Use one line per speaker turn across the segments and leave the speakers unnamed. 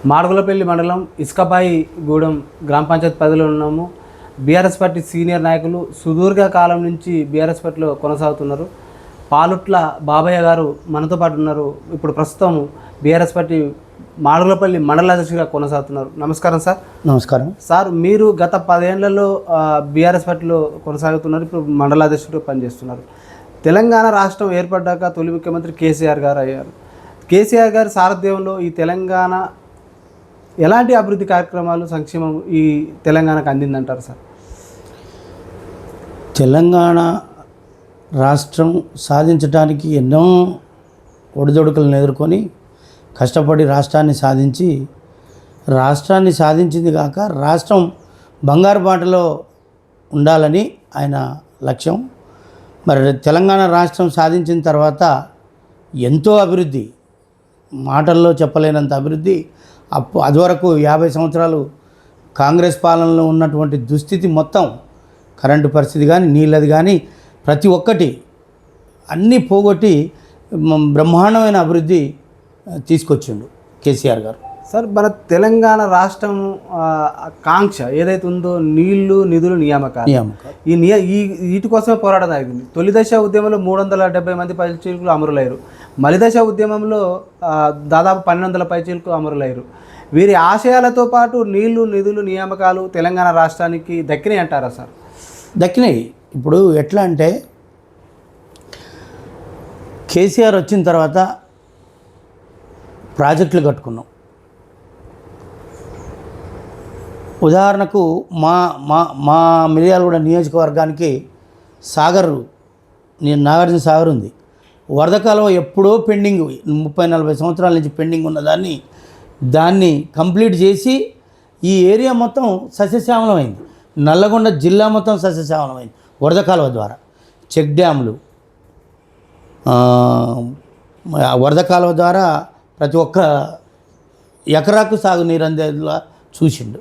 మాడుగులపల్లి మండలం ఇసుకబాయి గూడెం గ్రామ పంచాయతీ పరిధిలో ఉన్నాము. బీఆర్ఎస్ పార్టీ సీనియర్ నాయకులు సుదీర్ఘ కాలం నుంచి బీఆర్ఎస్ పార్టీలో కొనసాగుతున్నారు. పాలుట్ల బాబయ్య గారు మనతో పాటు ఉన్నారు. ఇప్పుడు ప్రస్తుతం బీఆర్ఎస్ పార్టీ మాడుగులపల్లి మండలాధ్యక్షుడిగా కొనసాగుతున్నారు. నమస్కారం సార్.
నమస్కారం
సార్. మీరు గత 10 ఏళ్లలో బీఆర్ఎస్ పార్టీలో కొనసాగుతున్నారు. ఇప్పుడు మండలాధ్యక్షుడిగా పనిచేస్తున్నారు. తెలంగాణ రాష్ట్రం ఏర్పడ్డాక తొలి ముఖ్యమంత్రి కేసీఆర్ గారు అయ్యారు. కేసీఆర్ గారి సారథ్యంలో ఈ తెలంగాణ ఎలాంటి అభివృద్ధి కార్యక్రమాలు సంక్షేమం ఈ తెలంగాణకు అందిందంటారు సార్?
తెలంగాణ రాష్ట్రం సాధించడానికి ఎన్నో ఒడిదొడుకులను ఎదుర్కొని కష్టపడి రాష్ట్రాన్ని సాధించింది కాక రాష్ట్రం బంగారు బాటలో ఉండాలని ఆయన లక్ష్యం. మరి తెలంగాణ రాష్ట్రం సాధించిన తర్వాత ఎంతో అభివృద్ధి, మాటల్లో చెప్పలేనంత అభివృద్ధి. అది వరకు 50 సంవత్సరాలు కాంగ్రెస్ పాలనలో ఉన్నటువంటి దుస్థితి మొత్తం, కరెంటు పరిస్థితి కానీ, నీళ్ళది కానీ, ప్రతి ఒక్కటి అన్నీ పోగొట్టి బ్రహ్మాండమైన అభివృద్ధి తీసుకొచ్చిండు కేసీఆర్ గారు.
సార్, మన తెలంగాణ రాష్ట్రం కాంక్ష ఏదైతే ఉందో నీళ్లు, నిధులు, నియామకాలు. వీటి కోసమే పోరాటం సాగింది. తొలి దశ ఉద్యమంలో 370 మంది పైచీలకు అమరులయ్యారు. మలి దశ ఉద్యమంలో దాదాపు 1200 పైచీలకు అమరులయ్యారు. వీరి ఆశయాలతో పాటు నీళ్లు, నిధులు, నియామకాలు తెలంగాణ రాష్ట్రానికి దక్కినాయి అంటారా సార్?
దక్కినాయి. ఇప్పుడు ఎట్లా అంటే కేసీఆర్ వచ్చిన తర్వాత ప్రాజెక్టులు కట్టుకున్నాం. ఉదాహరణకు మా మా మా మిర్యాలగూడ నియోజకవర్గానికి నాగార్జున సాగర్ ఉంది. వరద కాలువ ఎప్పుడో పెండింగ్, 30-40 సంవత్సరాల నుంచి పెండింగ్ ఉన్న దాన్ని కంప్లీట్ చేసి ఈ ఏరియా మొత్తం సస్యశ్యామలమైంది. నల్లగొండ జిల్లా మొత్తం సస్యశ్యామలమైంది వరద కాలువ ద్వారా. చెక్ డ్యాములు, వరద కాలువ ద్వారా ప్రతి ఒక్క ఎకరాకు సాగునీరు అందేలా చూసిండు.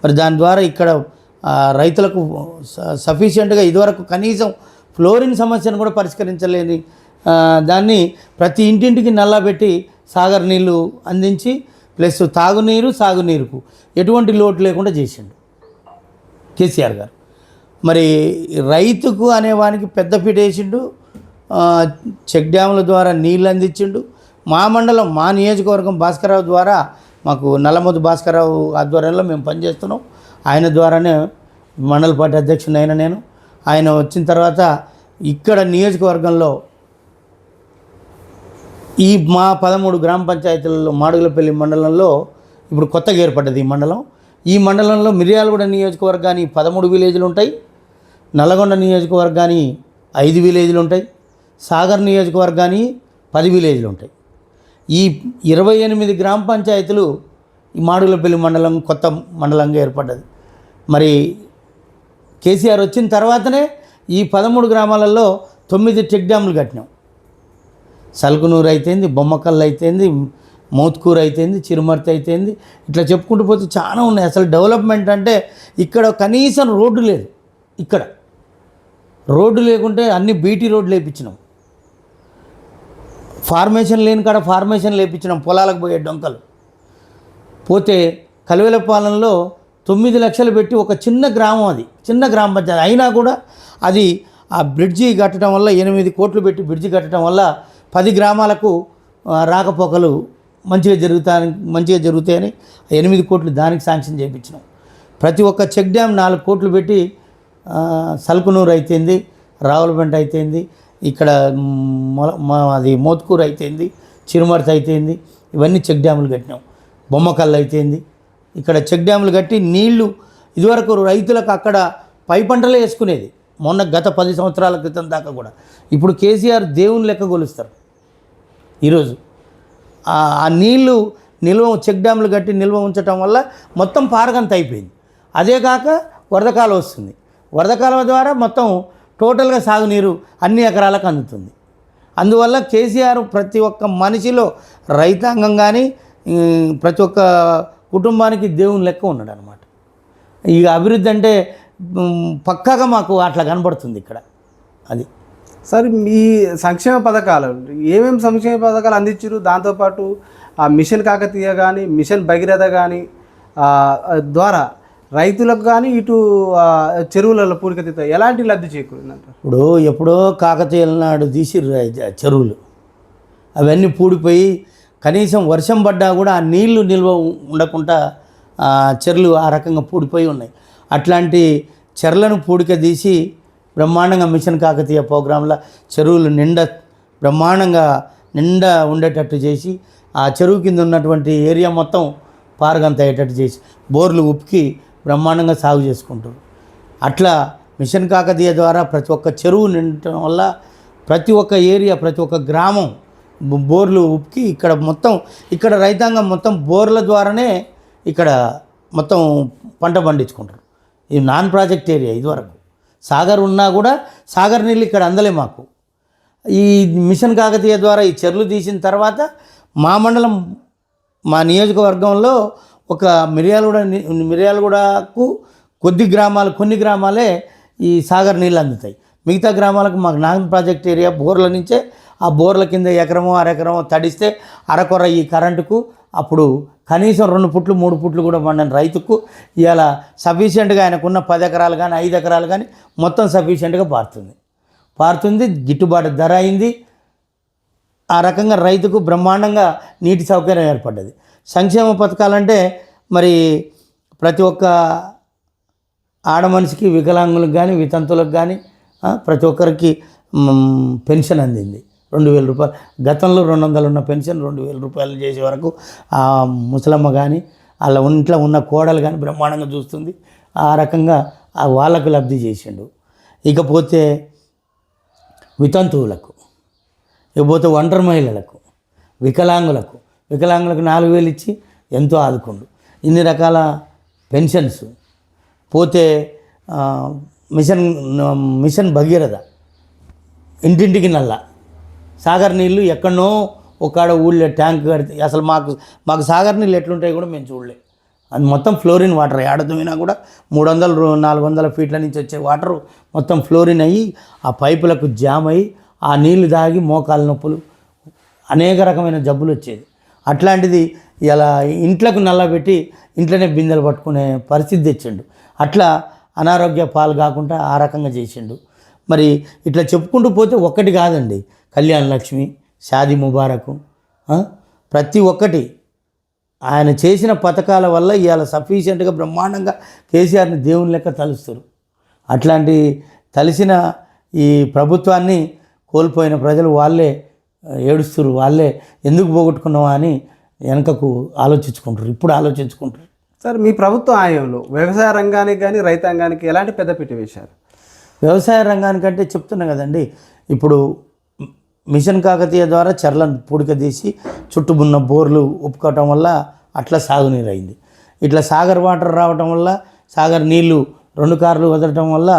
మరి దాని ద్వారా ఇక్కడ రైతులకు సఫిషియెంట్గా ఇదివరకు కనీసం ఫ్లోరిన్ సమస్యను కూడా పరిష్కరించలేని దాన్ని ప్రతి ఇంటింటికి నల్లబెట్టి సాగర్ నీళ్ళు అందించి ప్లస్ తాగునీరు, సాగునీరుకు ఎటువంటి లోటు లేకుండా చేసిండు కేసీఆర్ గారు. మరి రైతుకు అనేవానికి పెద్దపీట వేసిండు. చెక్ డ్యాముల ద్వారా నీళ్ళు అందించిండు. మా మండలం, మా నియోజకవర్గం భాస్కరరావు ద్వారా, మాకు నల్లమోతు భాస్కరరావు ఆధ్వర్యంలో మేము పనిచేస్తున్నాం. ఆయన ద్వారానే మండల పార్టీ అధ్యక్షుని అయిన నేను. ఆయన వచ్చిన తర్వాత ఇక్కడ నియోజకవర్గంలో మా 13 గ్రామ పంచాయతీలలో మాడుగులపల్లి మండలంలో ఇప్పుడు కొత్తగా ఏర్పడ్డది ఈ మండలం. ఈ మండలంలో మిర్యాలగూడ నియోజకవర్గానికి 13 విలేజ్లు ఉంటాయి. నల్లగొండ నియోజకవర్గానికి 5 విలేజ్లు ఉంటాయి. సాగర్ నియోజకవర్గానికి 10 విలేజ్లు ఉంటాయి. ఈ 28 గ్రామ పంచాయతీలు ఈ మాడుగులపల్లి మండలం కొత్త మండలంగా ఏర్పడ్డది. మరి కేసీఆర్ వచ్చిన తర్వాతనే ఈ 13 గ్రామాలలో 9 చెక్ డ్యాములు కట్టినాం. సల్కునూరు అయితేంది, బొమ్మకల్లు అయితేంది, మోత్కూరు అయితేంది, చిరుమర్తి అయితేంది, ఇట్లా చెప్పుకుంటూ పోతే చాలా ఉన్నాయి. అసలు డెవలప్మెంట్ అంటే ఇక్కడ కనీసం రోడ్డు లేదు. ఇక్కడ రోడ్డు లేకుంటే అన్ని బీటీ రోడ్లు వేయించినాం. ఫార్మేషన్ లేని కాడ ఫార్మేషన్ లేపించినాం. పొలాలకు పోయే డొంకలు పోతే కలివెలపాలెంలో 9 లక్షలు పెట్టి ఒక చిన్న గ్రామం, అది చిన్న గ్రామ పంచాయతీ అయినా కూడా అది ఆ బ్రిడ్జి కట్టడం వల్ల 8 కోట్లు పెట్టి బ్రిడ్జి కట్టడం వల్ల 10 గ్రామాలకు రాకపోకలు మంచిగా జరుగుతాయని 8 కోట్లు దానికి శాంక్షన్ చేయించినాం. ప్రతి ఒక్క చెక్ డ్యామ్ 4 కోట్లు పెట్టి సల్కునూరు అయితేంది, రావులపేంట అయితేంది, ఇక్కడ అది మోత్కూరు అయితేంది, చిరుమర్తి అయితేంది, ఇవన్నీ చెక్ డ్యాములు కట్టినాం. బొమ్మకల్లు అయితేంది, ఇక్కడ చెక్ డ్యాములు కట్టి నీళ్లు ఇదివరకు రైతులకు అక్కడ పై పంటలే వేసుకునేది గత 10 సంవత్సరాల క్రితం దాకా కూడా. ఇప్పుడు కేసీఆర్ దేవుని లెక్క కొలుస్తారు. ఈరోజు ఆ నీళ్లు చెక్ డ్యాములు కట్టి నిల్వ ఉంచడం వల్ల మొత్తం పారగంత అయిపోయింది. అదే కాక వరద కాలువ వస్తుంది. వరద కాలువ ద్వారా మొత్తం టోటల్గా సాగునీరు అన్ని ఎకరాలకు అందుతుంది. అందువల్ల కేసీఆర్ ప్రతి ఒక్క మనిషిలో, రైతాంగం కానీ ప్రతి ఒక్క కుటుంబానికి దేవుని లెక్క ఉన్నాడు అనమాట. ఇక అభివృద్ధి అంటే పక్కాగా మాకు అట్లా కనబడుతుంది ఇక్కడ. అది
సార్, మీ సంక్షేమ పథకాలు ఏమేమి సంక్షేమ పథకాలు అందించారు? దాంతోపాటు ఆ మిషన్ కాకతీయ కానీ మిషన్ భగీరథ కానీ ద్వారా రైతులకు కానీ ఇటు చెరువులలో పూడికతీత ఎలాంటి లబ్ధి చేకూరిందంటారు?
ఇప్పుడు ఎప్పుడో కాకతీయుల నాడు తీసి చెరువులు అవన్నీ పూడిపోయి కనీసం వర్షం పడ్డా కూడా ఆ నీళ్లు నిల్వ ఉండకుండా చెరువులు ఆ రకంగా పూడిపోయి ఉన్నాయి. అట్లాంటి చెర్లను పూడిక తీసి బ్రహ్మాండంగా మిషన్ కాకతీయ ప్రోగ్రాంలో చెరువులు బ్రహ్మాండంగా నిండా ఉండేటట్టు చేసి ఆ చెరువు కింద ఉన్నటువంటి ఏరియా మొత్తం పారగంత అయ్యేటట్టు చేసి బోర్లు ఉప్కి బ్రహ్మాండంగా సాగు చేసుకుంటారు. అట్లా మిషన్ కాకతీయ ద్వారా ప్రతి ఒక్క చెరువు నిండటం వల్ల ప్రతి ఒక్క ఏరియా ప్రతి ఒక్క గ్రామం బోర్లు ఉప్కి ఇక్కడ రైతాంగం మొత్తం బోర్ల ద్వారానే ఇక్కడ మొత్తం పంట పండించుకుంటారు. ఇది నాన్ ప్రాజెక్ట్ ఏరియా. ఇదివరకు సాగర్ ఉన్నా కూడా సాగర్ నీళ్ళు ఇక్కడ అందలే మాకు. ఈ మిషన్ కాకతీయ ద్వారా ఈ చెర్లు తీసిన తర్వాత మా మండలం మా నియోజకవర్గంలో ఒక మిర్యాలగూడకు కొన్ని గ్రామాలే ఈ సాగర్ నీళ్ళు అందుతాయి. మిగతా గ్రామాలకు మాకు నాన్ ప్రాజెక్ట్ ఏరియా బోర్ల నుంచే ఆ బోర్ల కింద ఎకరమో అరెకరమో తడిస్తే అరకొర ఈ కరెంటుకు అప్పుడు కనీసం 2 ఫుట్లు 3 ఫుట్లు కూడా పండిన రైతుకు ఇవాళ సఫిషియెంట్గా ఆయనకున్న 10 ఎకరాలు కానీ 5 ఎకరాలు కానీ మొత్తం సఫిషియెంట్గా పారుతుంది. గిట్టుబాటు ధర అయింది. ఆ రకంగా రైతుకు బ్రహ్మాండంగా నీటి సౌకర్యం ఏర్పడ్డది. సంక్షేమ పథకాలంటే మరి ప్రతి ఒక్క ఆడ మనిషికి వికలాంగులకు కానీ వితంతులకు కానీ ప్రతి ఒక్కరికి పెన్షన్ అందింది 2,000 రూపాయలు. గతంలో 200 ఉన్న పెన్షన్ 2,000 రూపాయలు చేసే వరకు ఆ ముసలమ్మ కానీ వాళ్ళ ఇంట్లో ఉన్న కోడలు కానీ బ్రహ్మాండంగా చూస్తుంది. ఆ రకంగా వాళ్ళకు లబ్ధి చేసిండు. ఇకపోతే వితంతువులకు, ఇకపోతే ఒంటరి మహిళలకు, వికలాంగులకు 4,000 ఇచ్చి ఎంతో ఆదుకుండు. ఇన్ని రకాల పెన్షన్స్. పోతే మిషన్ భగీరథ ఇంటింటికి నల్ల సాగర్ నీళ్ళు ఎక్కడనో ఒక్కడ ఊళ్ళో ట్యాంక్ కడితే అసలు మాకు సాగర్ నీళ్ళు ఎట్లుంటాయి కూడా మేము చూడలే. అది మొత్తం ఫ్లోరిన్ వాటర్. ఏడదమైనా కూడా 300-400 ఫీట్ల నుంచి వచ్చే వాటరు మొత్తం ఫ్లోరిన్ అయ్యి ఆ పైపులకు జామ్ అయ్యి ఆ నీళ్లు తాగి మోకాలు నొప్పులు అనేక రకమైన జబ్బులు వచ్చేది. అట్లాంటిది ఇలా ఇంట్లోకి నల్లబెట్టి ఇంట్లోనే బిందెలు పట్టుకునే పరిస్థితి తెచ్చిండు. అట్లా అనారోగ్య పాలు కాకుండా ఆ రకంగా చేసిండు. మరి ఇట్లా చెప్పుకుంటూ పోతే ఒక్కటి కాదండి. కళ్యాణ లక్ష్మి, షాదీ ముబారకు, ప్రతి ఒక్కటి ఆయన చేసిన పథకాల వల్ల ఇవాళ సఫిషియెంట్గా బ్రహ్మాండంగా కేసీఆర్ని దేవుని లెక్క తలుస్తారు. అట్లాంటి తలిసిన ఈ ప్రభుత్వాన్ని కోల్పోయిన ప్రజలు వాళ్ళే ఏడుస్తారు. వాళ్ళే ఎందుకు పోగొట్టుకున్నావా అని వెనకకు ఆలోచించుకుంటారు. ఇప్పుడు ఆలోచించుకుంటారు.
సార్, మీ ప్రభుత్వ ఆయంలో వ్యవసాయ రంగానికి కానీ రైతాంగానికి ఎలాంటి పెద్దపీట వేశారు?
వ్యవసాయ రంగానికంటే చెప్తున్నా కదండి. ఇప్పుడు మిషన్ కాకతీయ ద్వారా చెర్లను పూడిక తీసి చుట్టుమున్న బోర్లు ఉప్పుకోవటం వల్ల అట్లా సాగునీరు అయింది. ఇట్లా సాగర్ వాటర్ రావటం వల్ల సాగర్ నీళ్లు 2 కార్లు వదలటం వల్ల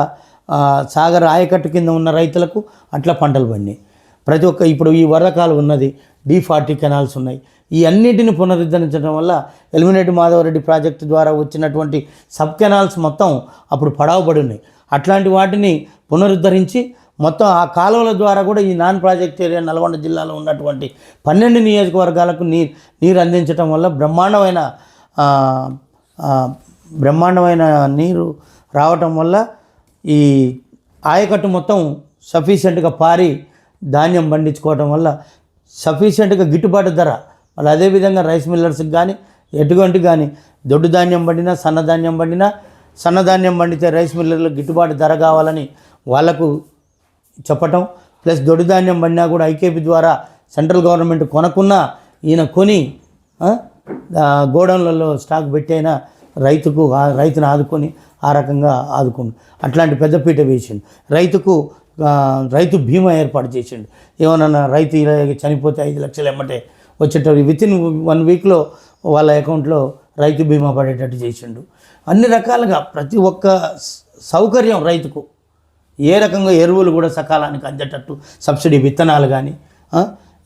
సాగర్ ఆయకట్టు కింద ఉన్న రైతులకు అట్లా పంటలు పండినాయి. ప్రతి ఒక్క ఇప్పుడు ఈ వరదకాలు ఉన్నది, D40 కెనాల్స్ ఉన్నాయి. ఈ అన్నిటిని పునరుద్ధరించడం వల్ల ఎలిమినేటి మాధవరెడ్డి ప్రాజెక్టు ద్వారా వచ్చినటువంటి సబ్ కెనాల్స్ మొత్తం అప్పుడు పడావబడి ఉన్నాయి. అట్లాంటి వాటిని పునరుద్ధరించి మొత్తం ఆ కాలువల ద్వారా కూడా ఈ నాన్ ప్రాజెక్ట్ ఏరియా నల్గొండ జిల్లాలో ఉన్నటువంటి 12 నియోజకవర్గాలకు నీరు అందించడం వల్ల బ్రహ్మాండమైన నీరు రావటం వల్ల ఈ ఆయకట్టు మొత్తం సఫిషియెంట్గా పారి ధాన్యం పండించుకోవటం వల్ల సఫిషియెంట్గా గిట్టుబాటు ధర. మళ్ళీ అదేవిధంగా రైస్ మిల్లర్స్కి కానీ ఎటువంటి కానీ దొడ్డు ధాన్యం పండినా సన్నధాన్యం పండితే రైస్ మిల్లర్లకు గిట్టుబాటు ధర కావాలని వాళ్లకు చెప్పటం. ప్లస్ దొడ్డు ధాన్యం పండినా కూడా ఐకేపీ ద్వారా సెంట్రల్ గవర్నమెంట్ కొనకున్నా ఈయన కొని గోడౌన్లలో స్టాక్ పెట్టైనా రైతును ఆదుకొని ఆ రకంగా ఆదుకుండు. అట్లాంటి పెద్దపీట వేసిండు. రైతు బీమా ఏర్పాటు చేసిండు. ఏమన్నా రైతు ఇలా చనిపోతే 5 లక్షలు ఎమ్మటే వచ్చేటప్పుడు వితిన్ 1 వీక్లో వాళ్ళ అకౌంట్లో రైతు బీమా పడేటట్టు చేసిండు. అన్ని రకాలుగా ప్రతి ఒక్క సౌకర్యం రైతుకు, ఏ రకంగా ఎరువులు కూడా సకాలానికి అందేటట్టు సబ్సిడీ విత్తనాలు కానీ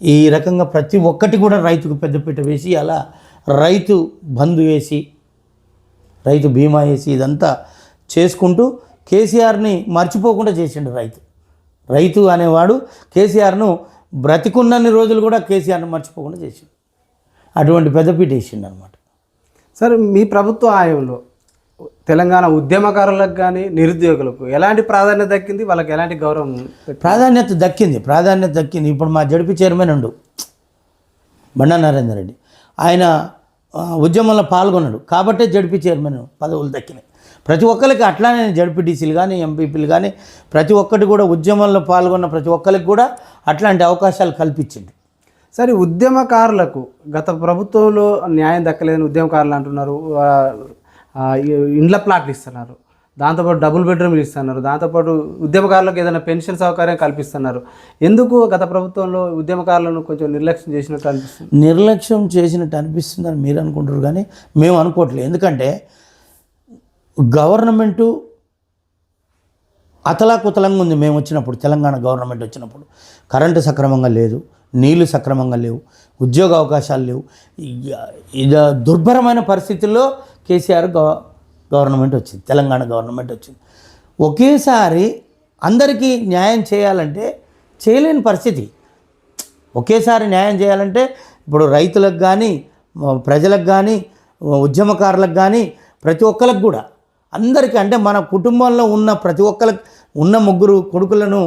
ఈ రకంగా ప్రతి ఒక్కటి కూడా రైతుకు పెద్దపీట వేసి అలా రైతు బంధు వేసి రైతు బీమా వేసి ఇదంతా చేసుకుంటూ కేసీఆర్ని మర్చిపోకుండా చేసిండు. రైతు అనేవాడు కేసీఆర్ను బ్రతికున్నన్ని రోజులు కూడా కేసీఆర్ని మర్చిపోకుండా చేసిండు. అటువంటి పెద్దపీట వేసిండు అనమాట.
సార్ మీ ప్రభుత్వ హయాంలో తెలంగాణ ఉద్యమకారులకు కానీ నిరుద్యోగులకు ఎలాంటి ప్రాధాన్యత దక్కింది, వాళ్ళకి ఎలాంటి గౌరవం
ప్రాధాన్యత దక్కింది. ఇప్పుడు మా జడ్పీ చైర్మన్ ఉండు బండా నరేందర్ రెడ్డి, ఆయన ఉద్యమంలో పాల్గొన్నాడు కాబట్టే జడ్పీ చైర్మన్ పదవులు దక్కినాయి. ప్రతి ఒక్కరికి అట్లానే జడ్పీటీసీలు కానీ ఎంపీపీలు కానీ ప్రతి ఒక్కటి కూడా ఉద్యమంలో పాల్గొన్న ప్రతి ఒక్కరికి కూడా అట్లాంటి అవకాశాలు కల్పించింది.
సరే, ఉద్యమకారులకు గత ప్రభుత్వంలో న్యాయం దక్కలేదని ఉద్యమకారులు అంటున్నారు. ఇండ్ల ప్లాట్లు ఇస్తున్నారు, దాంతోపాటు డబుల్ బెడ్రూమ్లు ఇస్తున్నారు, దాంతోపాటు ఉద్యమకారులకు ఏదైనా పెన్షన్ సౌకర్యం కల్పిస్తున్నారు. ఎందుకు గత ప్రభుత్వంలో ఉద్యమకారులను కొంచెం నిర్లక్ష్యం చేసినట్టు అనిపిస్తుంది?
నిర్లక్ష్యం చేసినట్టు అనిపిస్తుందని మీరు అనుకుంటారు కానీ మేము అనుకోవట్లేదు. ఎందుకంటే గవర్నమెంటు అతలాకుతలంగా ఉంది. మేము వచ్చినప్పుడు, తెలంగాణ గవర్నమెంట్ వచ్చినప్పుడు కరెంటు సక్రమంగా లేదు, నీళ్లు సక్రమంగా లేవు, ఉద్యోగ అవకాశాలు లేవు. ఇది దుర్భరమైన పరిస్థితుల్లో కేసీఆర్ గవర్నమెంట్ వచ్చింది, తెలంగాణ గవర్నమెంట్ వచ్చింది. ఒకేసారి అందరికీ న్యాయం చేయాలంటే చేయలేని పరిస్థితి. ఒకేసారి న్యాయం చేయాలంటే ఇప్పుడు రైతులకు కానీ, ప్రజలకు కానీ, ఉద్యమకారులకు కానీ, ప్రతి ఒక్కరికి కూడా అందరికీ, అంటే మన కుటుంబంలో ఉన్న ప్రతి ఒక్కరికి ఉన్న ముగ్గురు కొడుకులను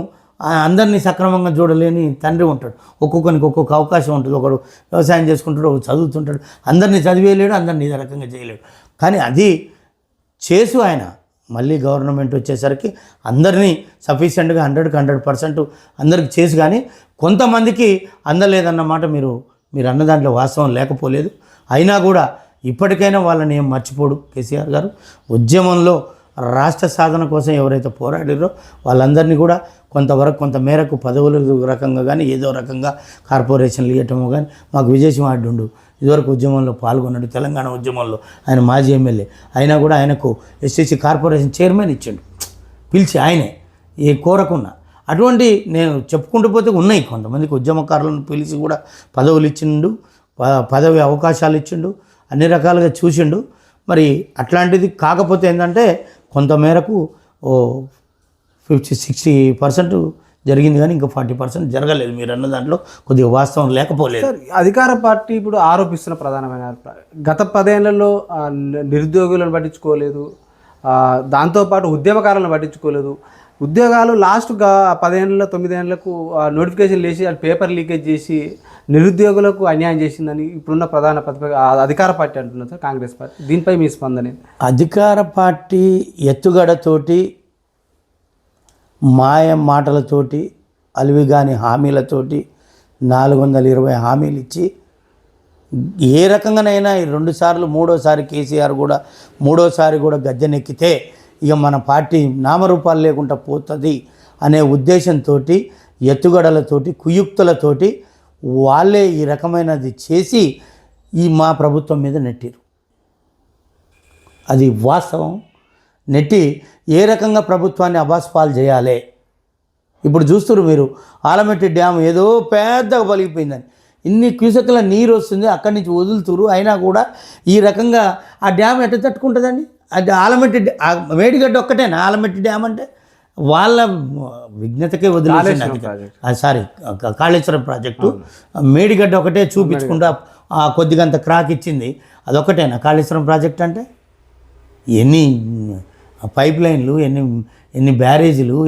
అందరినీ సక్రమంగా చూడలేని తండ్రి ఉంటాడు. ఒక్కొక్కరికి ఒక్కొక్క అవకాశం ఉంటుంది. ఒకడు వ్యవసాయం చేసుకుంటాడు, ఒకడు చదువుతుంటాడు. అందరినీ చదివేయలేడు, అందరినీ ఇదే రకంగా చేయలేడు. కానీ అది చేసు ఆయన మళ్ళీ గవర్నమెంట్ వచ్చేసరికి అందరినీ సఫిషియెంట్గా 100% అందరికి చేసి, కానీ కొంతమందికి అందలేదన్నమాట మీరు అన్న దాంట్లో వాస్తవం లేకపోలేదు. అయినా కూడా ఇప్పటికైనా వాళ్ళని ఏం మర్చిపోడు కేసీఆర్ గారు. ఉద్యమంలో రాష్ట్ర సాధన కోసం ఎవరైతే పోరాడారో వాళ్ళందరినీ కూడా కొంత మేరకు పదవుల రకంగా కానీ ఏదో రకంగా కార్పొరేషన్లు ఇవ్వటము కానీ, మాకు విజయసింహారెడ్డి ఇదివరకు ఉద్యమంలో పాల్గొన్నాడు, తెలంగాణ ఉద్యమంలో ఆయన మాజీ ఎమ్మెల్యే, అయినా కూడా ఆయనకు ఎస్టీసీ కార్పొరేషన్ చైర్మన్ ఇచ్చిండు పిలిచి, ఆయనే ఏ కోరకున్నా. అటువంటి నేను చెప్పుకుంటూ పోతే ఉన్నాయి. కొంతమందికి ఉద్యమకారులను పిలిచి కూడా పదవులు ఇచ్చిండు, పదవి అవకాశాలు ఇచ్చిండు, అన్ని రకాలుగా చూసిండు. మరి అట్లాంటిది కాకపోతే ఏంటంటే కొంతమేరకు 50-60% జరిగింది, కానీ ఇంకా 40% జరగలేదు. మీరు అన్న దాంట్లో కొద్దిగా వాస్తవం లేకపోలేదు.
అధికార పార్టీ ఇప్పుడు ఆరోపిస్తున్న ప్రధానమైన గత 10 ఏళ్లలో నిరుద్యోగులను పట్టించుకోలేదు, దాంతోపాటు ఉద్యమకారులను పట్టించుకోలేదు. ఉద్యోగాలు లాస్ట్ 10 ఏళ్ళలో 9 ఏళ్లకు నోటిఫికేషన్ వేసి అది పేపర్ లీకేజ్ చేసి నిరుద్యోగులకు అన్యాయం చేసిందని ఇప్పుడున్న ప్రధాన అధికార పార్టీ అంటున్నారు సార్, కాంగ్రెస్ పార్టీ. దీనిపై మీ స్పందన?
అధికార పార్టీ ఎత్తుగడతోటి, మాయ మాటలతోటి, అలివిగాని హామీలతోటి 420 హామీలు ఇచ్చి ఏ రకంగానైనా 2 సార్లు, 3వ సారి కేసీఆర్ కూడా 3వ సారి కూడా గద్దెనెక్కితే ఇక మన పార్టీ నామరూపాలు లేకుండా పోతుంది అనే ఉద్దేశంతో, ఎత్తుగడలతోటి, కుయుక్తులతోటి వాళ్ళే ఈ రకమైనది చేసి మా ప్రభుత్వం మీద నెట్టిరు. అది వాస్తవం. నెట్టి ఏ రకంగా ప్రభుత్వాన్ని అబాస్పాలు చేయాలి. ఇప్పుడు చూస్తున్నారు మీరు, ఆలమట్టి డ్యామ్ ఏదో పెద్దగా పలిగిపోయిందని, ఇన్ని క్యూసెక్ల నీరు వస్తుంది, అక్కడి నుంచి వదులుతురు. అయినా కూడా ఈ రకంగా ఆ డ్యామ్ ఎట్లా తట్టుకుంటుందండి? అది ఆలమట్టి మేడిగడ్డ ఒక్కటేనా ఆలమట్టి డ్యామ్ అంటే? వాళ్ళ విజ్ఞతకే వదిలేసింది. సారీ, కాళేశ్వరం ప్రాజెక్టు మేడిగడ్డ ఒకటే చూపించుకుంటా కొద్దిగంత క్రాక్ ఇచ్చింది. అదొకటేనా కాళేశ్వరం ప్రాజెక్ట్ అంటే? ఎన్ని పైప్ లైన్లు, ఎన్ని బ్యారేజీలు,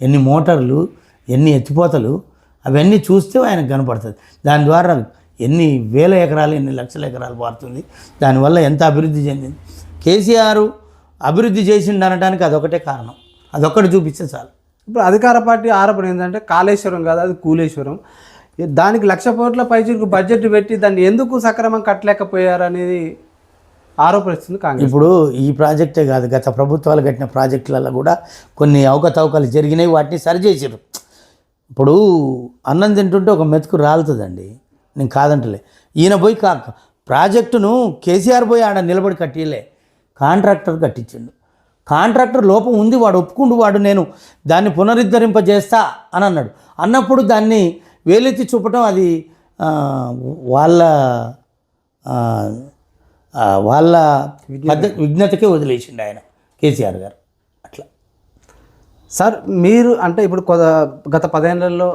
ఎన్ని మోటార్లు, ఎన్ని ఎత్తిపోతలు, అవన్నీ చూస్తే ఆయనకు కనపడుతుంది. దాని ద్వారా ఎన్ని వేల ఎకరాలు, ఎన్ని లక్షల ఎకరాలు పారుతుంది, దానివల్ల ఎంత అభివృద్ధి చెందింది. కేసీఆర్ అభివృద్ధి చేసిండు అనడానికి అదొకటే కారణం, అదొక్కటి చూపిస్తే చాలు.
ఇప్పుడు అధికార పార్టీ ఆరోపణ ఏంటంటే కాళేశ్వరం కాదు, అది కూలేశ్వరం. దానికి 1,00,000 కోట్ల పైచీలకు బడ్జెట్ పెట్టి దాన్ని ఎందుకు సక్రమంగా కట్టలేకపోయారు అనేది ఆరోపిస్తుంది కాంగ్రెస్.
ఇప్పుడు ఈ ప్రాజెక్టే కాదు, గత ప్రభుత్వాలు కట్టిన ప్రాజెక్టులలో కూడా కొన్ని అవకతవకలు జరిగినాయి, వాటిని సరిచేసారు. ఇప్పుడు అన్నం తింటుంటే ఒక మెతుకు రాలుతుందండి, నేను కాదంటలే. ఈయన పోయి ప్రాజెక్టును కేసీఆర్ పోయి ఆడ నిలబడి కట్టియలే, కాంట్రాక్టర్ కట్టించిండు. కాంట్రాక్టర్ లోపం ఉంది, వాడు ఒప్పుకుండు, వాడు నేను దాన్ని పునరుద్ధరింపజేస్తా అని అన్నాడు. అన్నప్పుడు దాన్ని వేలెత్తి చూపటం అది వాళ్ళ విజ్ఞతకే వదిలేసిండు ఆయన కేసీఆర్ గారు. అట్లా
సార్, మీరు అంటే ఇప్పుడు గత 10 ఏళ్లలో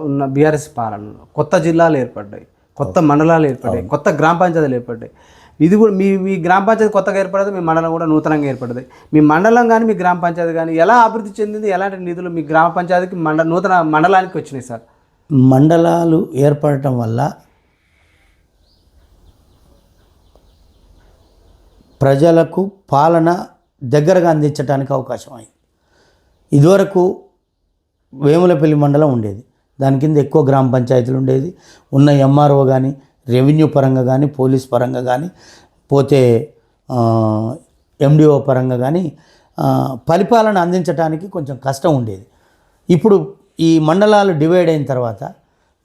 ఉన్న బీఆర్ఎస్ పాలనలో కొత్త జిల్లాలు ఏర్పడ్డాయి, కొత్త మండలాలు ఏర్పడ్డాయి, కొత్త గ్రామ పంచాయతీలు ఏర్పడ్డాయి. ఇది కూడా మీ గ్రామ పంచాయతీ కొత్తగా ఏర్పడదు, మీ మండలం కూడా నూతనంగా ఏర్పడుతుంది. మీ మండలం కానీ మీ గ్రామ పంచాయతీ కానీ ఎలా అభివృద్ధి చెందింది, ఎలాంటి నిధులు మీ గ్రామ పంచాయతీకి నూతన మండలానికి వచ్చినాయి సార్?
మండలాలు ఏర్పడటం వల్ల ప్రజలకు పాలన దగ్గరగా అందించడానికి అవకాశం అయింది. ఇదివరకు వేములపల్లి మండలం ఉండేది, దాని కింద ఎక్కువ గ్రామ పంచాయతీలు ఉండేది. ఉన్న ఎంఆర్ఓ కానీ రెవెన్యూ పరంగా కానీ పోలీస్ పరంగా కానీ పోతే ఎండిఓ పరంగా కానీ పరిపాలన అందించడానికి కొంచెం కష్టం ఉండేది. ఇప్పుడు ఈ మండలాలు డివైడ్ అయిన తర్వాత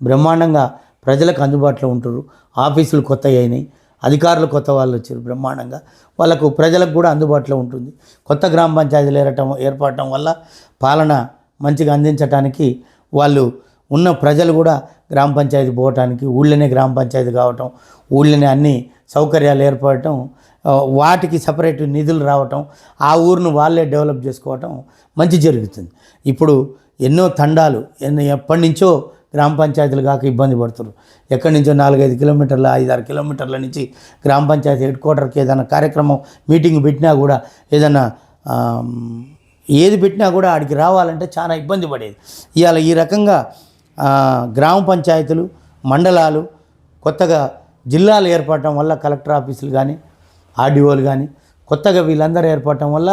బ్రహ్మాండంగా ప్రజలకు అందుబాటులో ఉంటారు. ఆఫీసులు కొత్తవి అయినాయి, అధికారులు కొత్త వాళ్ళు వచ్చారు, బ్రహ్మాండంగా వాళ్ళకు ప్రజలకు కూడా అందుబాటులో ఉంటుంది. కొత్త గ్రామ పంచాయతీలు ఏర్పడటం వల్ల పాలన మంచిగా అందించడానికి వాళ్ళు ఉన్న ప్రజలు కూడా గ్రామ పంచాయతీ పోవటానికి, ఊళ్ళోనే గ్రామ పంచాయతీ కావటం, ఊళ్ళోనే అన్ని సౌకర్యాలు ఏర్పడటం, వాటికి సపరేట్ నిధులు రావటం, ఆ ఊరును వాళ్ళే డెవలప్ చేసుకోవటం మంచి జరుగుతుంది. ఇప్పుడు ఎన్నో తండాలు ఎప్పటి నుంచో గ్రామ పంచాయతీలు కాక ఇబ్బంది పడుతున్నారు. ఎక్కడి నుంచో 4-5 కిలోమీటర్ల 5-6 కిలోమీటర్ల నుంచి గ్రామ పంచాయతీ హెడ్ క్వార్టర్కి ఏదైనా కార్యక్రమం మీటింగ్ పెట్టినా కూడా ఏదైనా ఏది పెట్టినా కూడా ఆడికి రావాలంటే చాలా ఇబ్బంది పడేది. ఇవాళ ఈ రకంగా గ్రామ పంచాయతీలు, మండలాలు, కొత్తగా జిల్లాలు ఏర్పడటం వల్ల కలెక్టర్ ఆఫీసులు కానీ ఆర్డీఓలు కానీ కొత్తగా వీళ్ళందరూ ఏర్పడటం వల్ల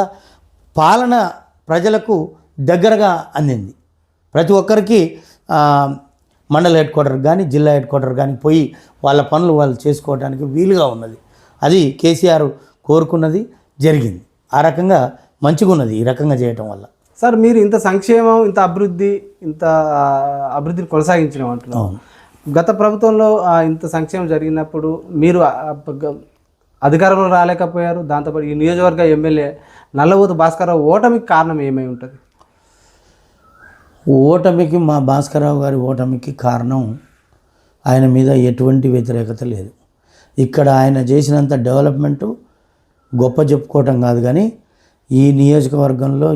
పాలన ప్రజలకు దగ్గరగా అందింది. ప్రతి ఒక్కరికి మండల హెడ్ క్వార్టర్ కానీ జిల్లా హెడ్ క్వార్టర్ కానీ పోయి వాళ్ళ పనులు వాళ్ళు చేసుకోవడానికి వీలుగా ఉన్నది. అది కేసీఆర్ కోరుకున్నది జరిగింది. ఆ రకంగా మంచిగా ఉన్నది ఈ రకంగా చేయటం వల్ల.
సార్, మీరు ఇంత సంక్షేమం, ఇంత అభివృద్ధిని కొనసాగించడం అంటున్నాం. గత ప్రభుత్వంలో ఇంత సంక్షేమం జరిగినప్పుడు మీరు అధికారంలో రాలేకపోయారు. దాంతోపాటు ఈ నియోజకవర్గ ఎమ్మెల్యే నల్లబోతు భాస్కరరావు ఓటమికి కారణం ఏమై ఉంటుంది?
ఓటమికి మా భాస్కరరావు గారి ఓటమికి కారణం ఆయన మీద ఎటువంటి వ్యతిరేకత లేదు. ఇక్కడ ఆయన చేసినంత డెవలప్మెంటు గొప్ప చెప్పుకోవటం కాదు, కానీ ఈ నియోజకవర్గంలో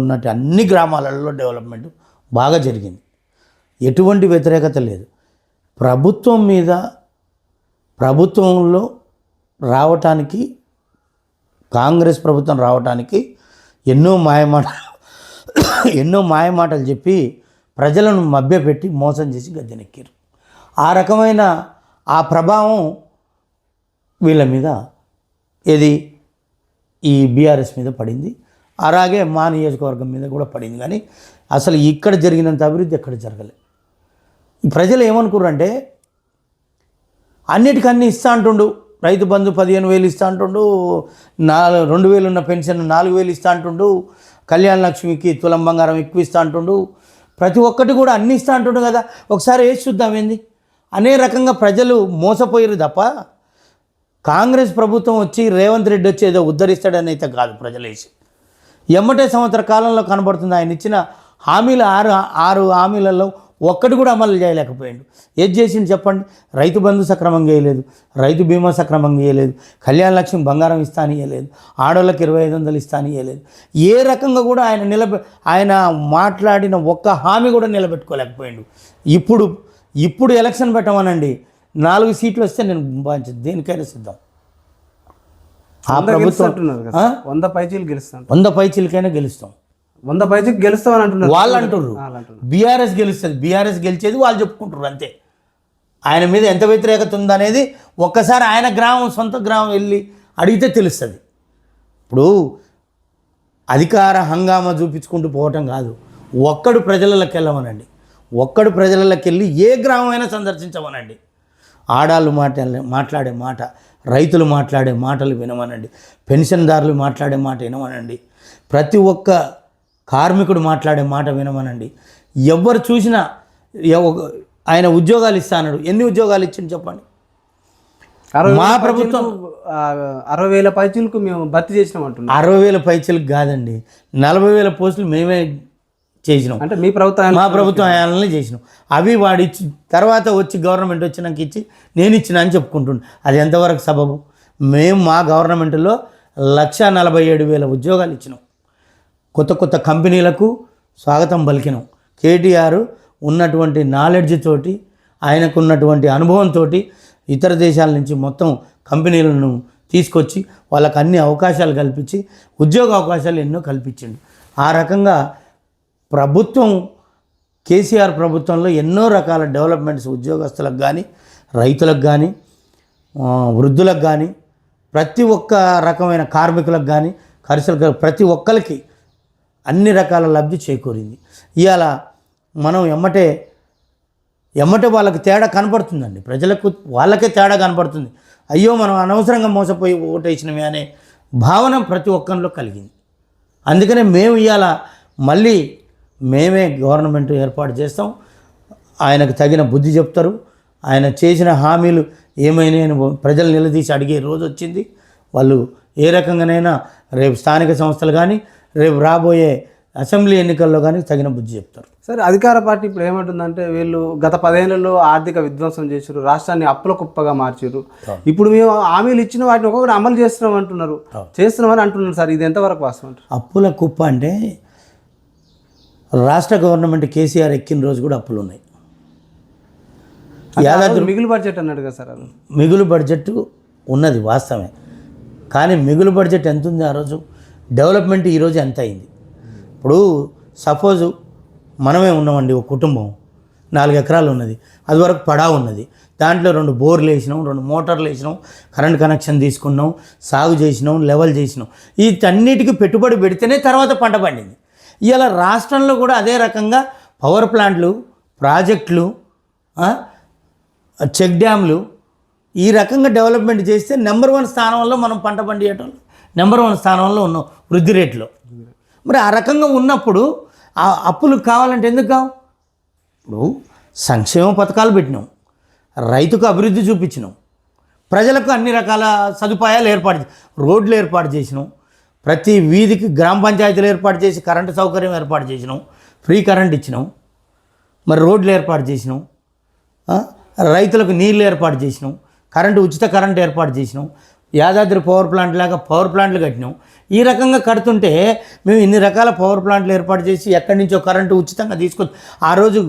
ఉన్నట్టు అన్ని గ్రామాలలో డెవలప్మెంట్ బాగా జరిగింది. ఎటువంటి వ్యతిరేకత లేదు. ప్రభుత్వంలో రావటానికి, కాంగ్రెస్ ప్రభుత్వం రావటానికి ఎన్నో మాయమాటలు చెప్పి ప్రజలను మభ్యపెట్టి మోసం చేసి గద్దెనెక్కారు. ఆ రకమైన ఆ ప్రభావం వీళ్ళ మీద ఈ బీఆర్ఎస్ మీద పడింది. అలాగే మా నియోజకవర్గం మీద కూడా పడింది. కానీ అసలు ఇక్కడ జరిగినంత అభివృద్ధి ఎక్కడ జరగలేదు. ఈ ప్రజలు ఏమనుకున్నారంటే అన్నిటికన్నీ ఇస్తా అంటుండు. రైతు బంధు 15,000 ఇస్తా అంటుండు, 2,000 ఉన్న పెన్షన్ 4,000 ఇస్తా అంటుండు, కళ్యాణ లక్ష్మికి తులం బంగారం ఎక్కువ ఇస్తా అంటుండు, ప్రతి ఒక్కటి కూడా అన్నీ ఇస్తా అంటుండు కదా, ఒకసారి వేసి చూద్దాం ఏంది అనే రకంగా ప్రజలు మోసపోయారు తప్ప కాంగ్రెస్ ప్రభుత్వం వచ్చి రేవంత్ రెడ్డి వచ్చి ఏదో ఉద్ధరిస్తాడని అయితే కాదు. ప్రజలు వేసి ఎమ్మటే సంవత్సర కాలంలో కనబడుతుంది. ఆయన ఇచ్చిన హామీలు 6 హామీలలో ఒక్కటి కూడా అమలు చేయలేకపోయాడు. ఏది చేసింది చెప్పండి? రైతు బంధు సక్రమంగా వేయలేదు, రైతు బీమా సక్రమంగా వేయలేదు, కళ్యాణ లక్ష్మి బంగారం ఇస్తా అని ఇవ్వలేదు, ఆడోళ్ళకి 2,500 ఇస్తా అని ఇవ్వలేదు. ఏ రకంగా కూడా ఆయన మాట్లాడిన ఒక్క హామీ కూడా నిలబెట్టుకోలేకపోయాడు. ఇప్పుడు ఎలక్షన్ పెట్టమనండి, 4 సీట్లు వస్తే నేను దేనికైనా సిద్ధం. ఆ ప్రభుత్వం
100 పైచీలు గెలుస్తాం,
100 పైచీలకైనా గెలుస్తాం,
100 పైచీలు గెలుస్తామని అంటున్నారు
వాళ్ళు. అంటున్నారు బీఆర్ఎస్ గెలుస్తుంది, బీఆర్ఎస్ గెలిచేది వాళ్ళు చెప్పుకుంటారు అంతే. ఆయన మీద ఎంత వ్యతిరేకత ఉందనేది ఒక్కసారి ఆయన సొంత గ్రామం వెళ్ళి అడిగితే తెలుస్తుంది. ఇప్పుడు అధికార హంగామా చూపించుకుంటూ పోవటం కాదు, ఒక్కడు ప్రజలలోకి వెళ్ళమనండి, ఒక్కడు ప్రజలలోకి వెళ్ళి ఏ గ్రామం అయినా సందర్శించమనండి. ఆడాళ్ళు మాట్లాడే మాట, రైతులు మాట్లాడే మాటలు వినమనండి, పెన్షన్దారులు మాట్లాడే మాట వినమనండి, ప్రతి ఒక్క కార్మికుడు మాట్లాడే మాట వినమనండి. ఎవరు చూసినా ఆయన ఉద్యోగాలు ఇస్తానడు. ఎన్ని ఉద్యోగాలు ఇచ్చింది చెప్పండి? మా ప్రభుత్వం
60,000 పైచీలకు మేము భర్తీ చేసినాం అంటున్నాం.
60,000 పైచీలకు కాదండి, 40,000 పోస్టులు మేమే చేసినాం.
అంటే మా
ప్రభుత్వం ఆయననే చేసినాం. అవి వాడిచ్చి తర్వాత వచ్చి గవర్నమెంట్ వచ్చినాక ఇచ్చి నేను ఇచ్చిన అని చెప్పుకుంటుండే. అది ఎంతవరకు సబబు? మేము మా గవర్నమెంట్లో 1,47,000 ఉద్యోగాలు ఇచ్చినాం. కొత్త కంపెనీలకు స్వాగతం పలికినాం. కేటీఆర్ ఉన్నటువంటి నాలెడ్జ్ తోటి ఆయనకున్నటువంటి అనుభవంతో ఇతర దేశాల నుంచి మొత్తం కంపెనీలను తీసుకొచ్చి వాళ్ళకు అన్ని అవకాశాలు కల్పించి ఉద్యోగ అవకాశాలు ఎన్నో కల్పించిండు. ఆ రకంగా ప్రభుత్వం కేసీఆర్ ప్రభుత్వంలో ఎన్నో రకాల డెవలప్మెంట్స్ ఉద్యోగస్తులకు కానీ, రైతులకు కానీ, వృద్ధులకు కానీ, ప్రతి ఒక్క రకమైన కార్మికులకు కానీ, కర్షకులకు ప్రతి ఒక్కరికి అన్ని రకాల లబ్ధి చేకూరింది. ఇవాళ మనం ఎమ్మటే వాళ్ళకి తేడా కనపడుతుందండి. ప్రజలకు వాళ్ళకే తేడా కనపడుతుంది. అయ్యో మనం అనవసరంగా మోసపోయి ఓటేసినవి అనే భావన ప్రతి ఒక్కరిలో కలిగింది. అందుకనే మేము ఇవాళ మళ్ళీ మేమే గవర్నమెంట్ ఏర్పాటు చేస్తాం. ఆయనకు తగిన బుద్ధి చెప్తారు. ఆయన చేసిన హామీలు ఏమైనా ప్రజలు నిలదీసి అడిగే రోజు వచ్చింది. వాళ్ళు ఏ రకంగానైనా రేపు స్థానిక సంస్థలు కానీ, రేపు రాబోయే అసెంబ్లీ ఎన్నికల్లో కానీ తగిన బుద్ధి చెప్తారు.
సరే, అధికార పార్టీ ఇప్పుడు ఏమంటుందంటే వీళ్ళు గత 10 ఏళ్లలో ఆర్థిక విధ్వంసం చేశారు, రాష్ట్రాన్ని అప్పుల కుప్పగా మార్చారు. ఇప్పుడు మేము హామీలు ఇచ్చిన వాటిని ఒక్కొక్కటి అమలు చేస్తున్నామని అంటున్నారు సార్. ఇది ఎంతవరకు వాస్తవం అంటారు?
అప్పుల కుప్ప అంటే రాష్ట్ర గవర్నమెంట్ కేసీఆర్ ఎక్కిన రోజు కూడా అప్పులు ఉన్నాయి.
మిగులు బడ్జెట్ అన్నాడు కదా సార్. అది
మిగులు బడ్జెట్ ఉన్నది వాస్తవమే. కానీ మిగులు బడ్జెట్ ఎంత ఉంది ఆ రోజు? డెవలప్మెంట్ ఈరోజు ఎంత అయింది? ఇప్పుడు సపోజు మనమే ఉన్నామండి, ఒక కుటుంబం 4 ఎకరాలు ఉన్నది, అది వరకు పడా ఉన్నది, దాంట్లో 2 బోర్లు వేసినాం, 2 మోటార్లు వేసినాం, కరెంట్ కనెక్షన్ తీసుకున్నాం, సాగు చేసినాం, లెవెల్ చేసినాం. వీటన్నిటికీ పెట్టుబడి పెడితేనే తర్వాత పంట పండింది. ఇలా రాష్ట్రంలో కూడా అదే రకంగా పవర్ ప్లాంట్లు, ప్రాజెక్టులు, చెక్ డ్యామ్లు ఈ రకంగా డెవలప్మెంట్ చేస్తే నెంబర్ 1 స్థానంలో మనం పంట పండియటం నెంబర్ 1 స్థానంలో ఉన్నాం వృద్ధి రేట్లో. మరి ఆ రకంగా ఉన్నప్పుడు ఆ అప్పులు కావాలంటే ఎందుకు కావు? ఇప్పుడు సంక్షేమ పథకాలు పెట్టినాం, రైతుకు అభివృద్ధి చూపించినాం, ప్రజలకు అన్ని రకాల సదుపాయాలు రోడ్లు ఏర్పాటు చేసినాం, ప్రతి వీధికి గ్రామ పంచాయతీలు ఏర్పాటు చేసి కరెంటు సౌకర్యం ఏర్పాటు చేసినాం, ఫ్రీ కరెంట్ ఇచ్చినాం, మరి రోడ్లు ఏర్పాటు చేసినాం, రైతులకు నీళ్ళు ఏర్పాటు చేసినాం, ఉచిత కరెంటు ఏర్పాటు చేసినాం, యాదాద్రి పవర్ ప్లాంట్ లాగా పవర్ ప్లాంట్లు కట్టినాం. ఈ రకంగా కడుతుంటే మేము ఇన్ని రకాల పవర్ ప్లాంట్లు ఏర్పాటు చేసి ఎక్కడి నుంచో కరెంటు ఉచితంగా తీసుకొని ఆ రోజు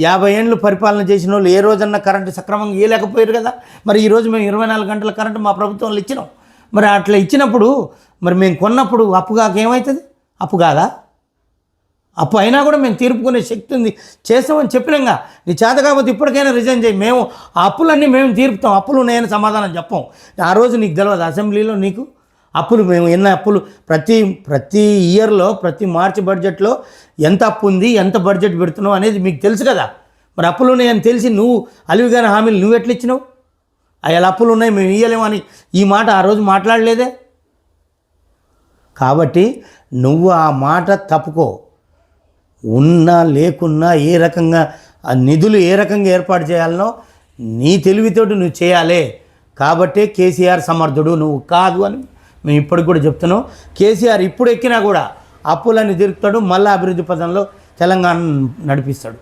50 ఏళ్ళు పరిపాలన చేసిన వాళ్ళు ఏ రోజన్నా కరెంటు సక్రమంగా ఇవ్వలేకపోయారు కదా. మరి ఈరోజు మేము 24 గంటల కరెంటు మా ప్రభుత్వంలో ఇచ్చినాం. మరి అట్లా ఇచ్చినప్పుడు మరి మేము కొన్నప్పుడు అప్పు కాక ఏమవుతుంది? అప్పు కాదా? అప్పు అయినా కూడా మేము తీర్పుకునే శక్తి ఉంది, చేస్తామని చెప్పినాగా. నీ చేత కాకపోతే ఇప్పటికైనా రిజైన్ చేయి, మేము ఆ అప్పులన్నీ మేము తీర్పుతాం, అప్పులు ఉన్నాయని సమాధానం చెప్పాం. ఆ రోజు నీకు తెలియదు అసెంబ్లీలో నీకు అప్పులు మేము ఎన్న అప్పులు ప్రతి ఇయర్లో ప్రతి మార్చి బడ్జెట్లో ఎంత అప్పు ఉంది, ఎంత బడ్జెట్ పెడుతున్నావు అనేది మీకు తెలుసు కదా. మరి అప్పులు ఉన్నాయని తెలిసి నువ్వు అలివిగాని హామీలు నువ్వు ఎట్లా ఇచ్చినావు? అయ్యాల అప్పులు ఉన్నాయి మేము ఇయ్యలేము అని ఈ మాట ఆ రోజు మాట్లాడలేదే. కాబట్టి నువ్వు ఆ మాట తప్పుకో. ఉన్నా లేకున్నా ఏ రకంగా ఆ నిధులు ఏ రకంగా ఏర్పాటు చేయాలనో నీ తెలివితోటి నువ్వు చేయాలి. కాబట్టే కేసీఆర్ సమర్థుడు, నువ్వు కాదు అని మేము ఇప్పటికి కూడా చెప్తున్నాం. కేసీఆర్ ఇప్పుడు ఎక్కినా కూడా అప్పులన్నీ తీరుతాడు, మళ్ళీ అభివృద్ధి పదంలో తెలంగాణ నడిపిస్తాడు.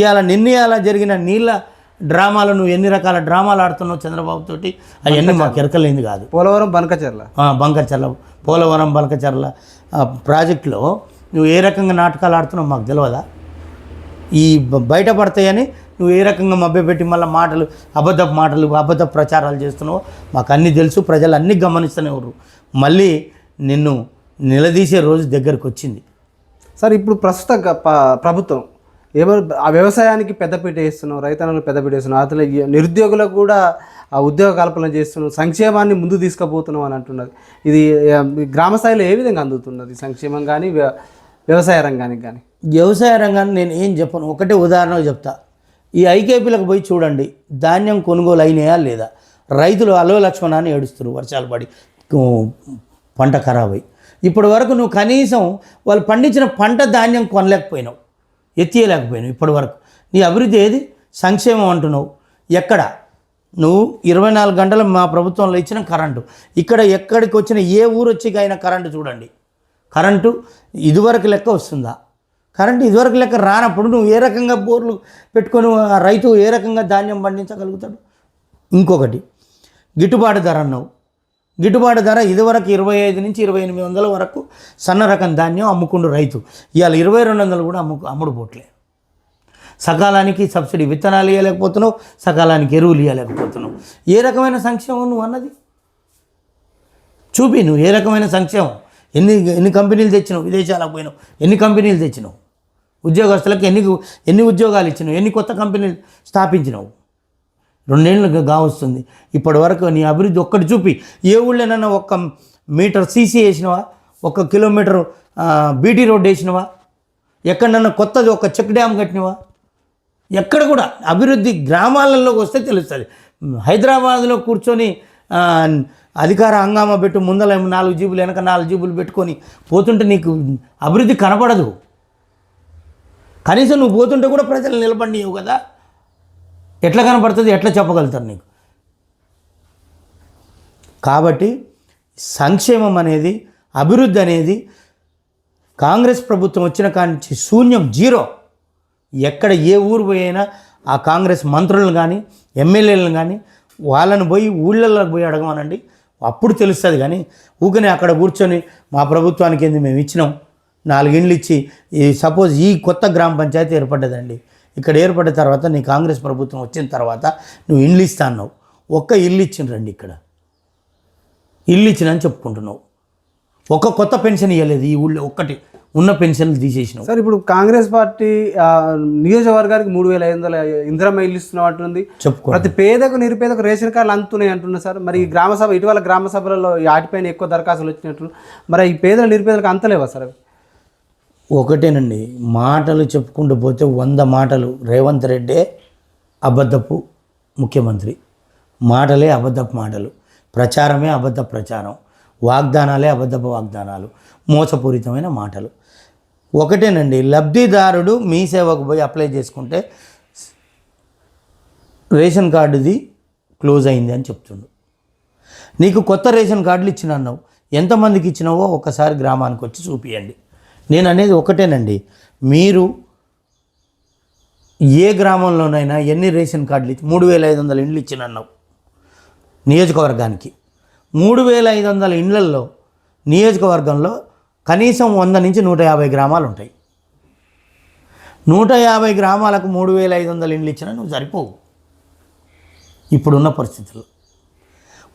ఇవాళ జరిగిన నీళ్ళ డ్రామాలు నువ్వు ఎన్ని రకాల డ్రామాలు ఆడుతున్నావు చంద్రబాబుతోటి, అవన్నీ మాకు ఎరకలేంది కాదు.
పోలవరం బంకచర్ల
పోలవరం బనకచర్ల ప్రాజెక్టులో నువ్వు ఏ రకంగా నాటకాలు ఆడుతున్నావు మాకు తెలియదా? ఈ బయటపడతాయని నువ్వు ఏ రకంగా మభ్యపెట్టి మళ్ళీ అబద్ధ ప్రచారాలు చేస్తున్నావు మాకు అన్నీ తెలుసు. ప్రజలు అన్నీ గమనిస్తూనే ఉన్నారు. మళ్ళీ నిన్ను నిలదీసే రోజు దగ్గరకు వచ్చింది.
సార్, ఇప్పుడు ప్రస్తుత ప్రభుత్వం ఆ వ్యవసాయానికి పెద్దపీట వేస్తున్నాం, రైతన్నలకు పెద్దపీట వేస్తున్నాం, అతను నిరుద్యోగులకు కూడా ఆ ఉద్యోగ కల్పన చేస్తున్నాం, సంక్షేమాన్ని ముందు తీసుకుపోతున్నాం అని అంటున్నది. ఇది గ్రామ స్థాయిలో ఏ విధంగా అందుతున్నది సంక్షేమం కానీ వ్యవసాయ రంగానికి కానీ?
వ్యవసాయ రంగాన్ని నేను ఏం చెప్పను, ఒకటే ఉదాహరణ చెప్తా. ఈ ఐకేపీలకు పోయి చూడండి, ధాన్యం కొనుగోలు అయినాయా లేదా? రైతులు అలో లక్ష్మణ అని ఏడుస్తారు, వర్షాలు పడి పంట ఖరాబ్ అయ్యి. ఇప్పటి వరకు నువ్వు కనీసం వాళ్ళు పండించిన పంట ధాన్యం కొనలేకపోయినావు, ఎత్తియలేకపోయినావు. ఇప్పటి వరకు నీ అభివృద్ధి ఏది? సంక్షేమం అంటున్నావు. ఎక్కడ నువ్వు 24 గంటలు మా ప్రభుత్వంలో ఇచ్చిన కరెంటు, ఇక్కడ ఎక్కడికి వచ్చిన ఏ ఊరు వచ్చి అయినా కరెంటు చూడండి. కరెంటు ఇదివరకు లెక్క వస్తుందా? కరెంటు ఇదివరకు లెక్క రానప్పుడు నువ్వు ఏ రకంగా బోర్లు పెట్టుకొని ఆ రైతు ఏ రకంగా ధాన్యం పండించగలుగుతాడు? ఇంకొకటి గిట్టుబాటు ధర అన్నావు. గిట్టుబాటు ధర ఇదివరకు 25 నుంచి 2800 వరకు సన్న రకం ధాన్యం అమ్ముకుండు రైతు. ఇవాళ 2200 కూడా అమ్ముడు పోట్లే. సకాలానికి సబ్సిడీ విత్తనాలు ఇవ్వలేకపోతున్నావు, సకాలానికి ఎరువులు ఇవ్వలేకపోతున్నావు. ఏ రకమైన సంక్షేమం నువ్వు అన్నది? చూపి నువ్వు ఏ రకమైన సంక్షేమం. ఎన్ని కంపెనీలు తెచ్చినావు, విదేశాలకు పోయినావు, ఎన్ని కంపెనీలు తెచ్చినావు, ఉద్యోగస్తులకు ఎన్ని ఉద్యోగాలు ఇచ్చినావు, ఎన్ని కొత్త కంపెనీలు స్థాపించినావు. 2 ఏళ్ళుగా కావస్తుంది. ఇప్పటి వరకు నీ అభివృద్ధి ఒక్కటి చూపి. ఏ ఊళ్ళోనన్నా 1 మీటర్ సీసీ వేసినవా, 1 కిలోమీటర్ బీటీ రోడ్ వేసినవా, ఎక్కడన్నా కొత్తది ఒక చెక్ డ్యామ్ కట్టినవా? ఎక్కడ కూడా అభివృద్ధి గ్రామాలలోకి వస్తే తెలుస్తుంది. హైదరాబాద్లో కూర్చొని అధికార హంగామా పెట్టు, ముందల 4 జీబులు వెనక 4 జీబులు పెట్టుకొని పోతుంటే నీకు అభివృద్ధి కనపడదు. కనీసం నువ్వు పోతుంటే కూడా ప్రజలు నిలబడినవు కదా. ఎట్లా కనపడుతుంది, ఎట్లా చెప్పగలుగుతారు నీకు? కాబట్టి సంక్షేమం అనేది, అభివృద్ధి అనేది కాంగ్రెస్ ప్రభుత్వం వచ్చిన కాడి నుంచి శూన్యం, జీరో. ఎక్కడ ఏ ఊరు పోయినా ఆ కాంగ్రెస్ మంత్రులను కానీ ఎమ్మెల్యేలను కానీ వాళ్ళని పోయి ఊళ్ళల్లోకి పోయి అడగమనండి, అప్పుడు తెలుస్తుంది. కానీ ఊకనే అక్కడ కూర్చొని మా ప్రభుత్వానికి ఏంది మేము ఇచ్చినాం 4 ఇండ్లు ఇచ్చి, సపోజ్ ఈ కొత్త గ్రామ పంచాయతీ ఏర్పడ్డదండి, ఇక్కడ ఏర్పడ్డ తర్వాత నీ కాంగ్రెస్ ప్రభుత్వం వచ్చిన తర్వాత నువ్వు ఇండ్లు ఇస్తా అన్నావు. 1 ఇల్లు ఇచ్చిండ్రండి, ఇక్కడ ఇల్లు ఇచ్చినని చెప్పుకుంటున్నావు. 1 కొత్త పెన్షన్ ఇవ్వలేదు ఈ ఊళ్ళో, 1 ఉన్న పెన్షన్లు తీసేసినావు.
సార్ ఇప్పుడు కాంగ్రెస్ పార్టీ నియోజకవర్గానికి 3,500 ఇందిరమ్మ ఇల్లు ఇస్తున్నాం అంటుంది.
చెప్పుకో.
ప్రతి పేదకు నిరుపేదకు రేషన్ కార్డులు అందుతున్నాయి అంటున్నారు సార్. మరి ఈ గ్రామ సభ ఇటీవల గ్రామ సభలలో వాటిపైన ఎక్కువ దరఖాస్తులు వచ్చినట్లు, మరి ఈ పేదల నిరుపేదలకు అంతలేవా సార్?
ఒకటేనండి, మాటలు చెప్పుకుంటూ పోతే 100 మాటలు. రేవంత్ రెడ్డే అబద్ధపు ముఖ్యమంత్రి, మాటలే అబద్ధపు మాటలు, ప్రచారమే అబద్ధ ప్రచారం, వాగ్దానాలే అబద్ధపు వాగ్దానాలు, మోసపూరితమైన మాటలు. ఒకటేనండి, లబ్ధిదారుడు మీ సేవకు పోయి అప్లై చేసుకుంటే రేషన్ కార్డుది క్లోజ్ అయింది అని చెప్తుండు. నీకు కొత్త రేషన్ కార్డులు ఇచ్చినావు, ఎంతమందికి ఇచ్చినావో ఒక్కసారి గ్రామానికి వచ్చి చూపియండి. నేను అనేది ఒకటేనండి, మీరు ఏ గ్రామంలోనైనా ఎన్ని రేషన్ కార్డులు ఇచ్చి 3,500 ఇండ్లు ఇచ్చినన్నావు నియోజకవర్గానికి. 3,500 ఇండ్లల్లో నియోజకవర్గంలో కనీసం 100 నుంచి 150 గ్రామాలు ఉంటాయి. 150 గ్రామాలకు 3,500 ఇండ్లు ఇచ్చినా నువ్వు సరిపోవు ఇప్పుడున్న పరిస్థితుల్లో.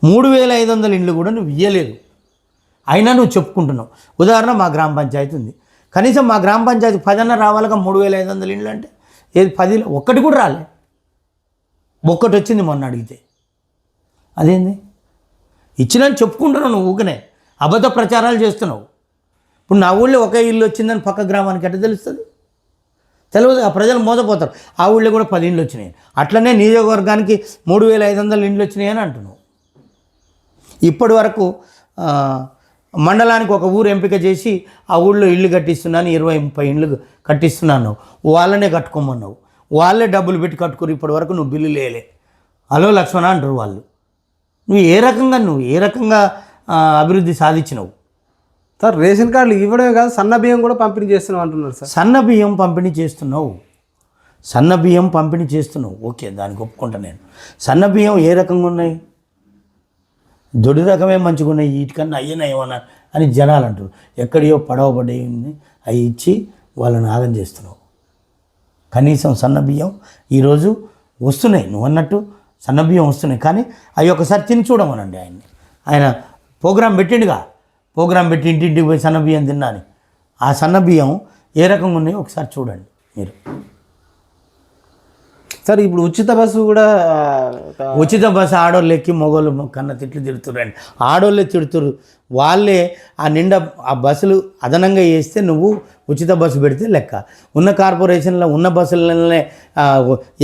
3,500 ఇండ్లు కూడా నువ్వు ఇయ్యలేదు, అయినా నువ్వు చెప్పుకుంటున్నావు. ఉదాహరణ, మా గ్రామ పంచాయతీ ఉంది, కనీసం మా గ్రామ పంచాయతీ 10 అన్న రావాలిగా. 3,500 ఇండ్లు అంటే ఏది 10లో 1 కూడా రాలే. 1 వచ్చింది మొన్న అడిగితే. అదేంది ఇచ్చినా చెప్పుకుంటున్నావు నువ్వు, ఊకనే అబద్ధ ప్రచారాలు చేస్తున్నావు. ఇప్పుడు నా ఊళ్ళో 1 ఇల్లు వచ్చిందని పక్క గ్రామానికి ఎట్లా తెలుస్తుంది? తెలియదు. ఆ ప్రజలు మోసపోతారు. ఆ ఊళ్ళో కూడా 10 ఇండ్లు వచ్చినాయి. అట్లనే నియోజకవర్గానికి 3,500 ఇండ్లు వచ్చినాయి అని అంటున్నావు. ఇప్పటి వరకు మండలానికి 1 ఊరు ఎంపిక చేసి ఆ ఊళ్ళో ఇల్లు కట్టిస్తున్నాను, 20-30 ఇండ్లు కట్టిస్తున్నాను, వాళ్ళనే కట్టుకోమన్నావు. వాళ్ళే డబ్బులు పెట్టి కట్టుకోరు. ఇప్పటి వరకు నువ్వు బిల్లు లేలే. హలో లక్ష్మణ అంటారు వాళ్ళు. నువ్వు ఏ రకంగా అభివృద్ధి సాధించినావు?
సార్ రేషన్ కార్డులు ఇవ్వడమే కాదు, సన్న బియ్యం కూడా పంపిణీ చేస్తున్నావు అంటున్నారు సార్.
సన్న బియ్యం పంపిణీ చేస్తున్నావు, ఓకే, దానికి ఒప్పుకుంటా నేను. సన్న బియ్యం ఏ రకంగా ఉన్నాయి? దొడి రకమే మంచిగా ఉన్నాయి, వీటికన్నా అయ్యనా ఏమన్నా అని జనాలు అంటారు. ఎక్కడియో పడవబడి అవి ఇచ్చి వాళ్ళని ఆగం చేస్తున్నావు. కనీసం సన్న బియ్యం ఈరోజు వస్తున్నాయి, నువ్వు అన్నట్టు సన్న బియ్యం వస్తున్నాయి, కానీ అవి ఒకసారి తిని చూడమనండి. ఆయన ప్రోగ్రాం పెట్టిండుగా, ప్రోగ్రాం పెట్టి ఇంటింటికి పోయి సన్న బియ్యం తిన్నాని. ఆ సన్న బియ్యం ఏ రకంగా ఉన్నాయో ఒకసారి చూడండి మీరు.
సార్ ఇప్పుడు ఉచిత బస్సు కూడా,
ఉచిత బస్సు ఆడోళ్ళు ఎక్కి మొగోళ్ళు కన్నా తిడుతురండి. ఆడోళ్ళే తిడుతురు, వాళ్ళే ఆ నిండా ఆ బస్సులు అదనంగా వేస్తే నువ్వు ఉచిత బస్సు పెడితే లెక్క. ఉన్న కార్పొరేషన్లో ఉన్న బస్సులనే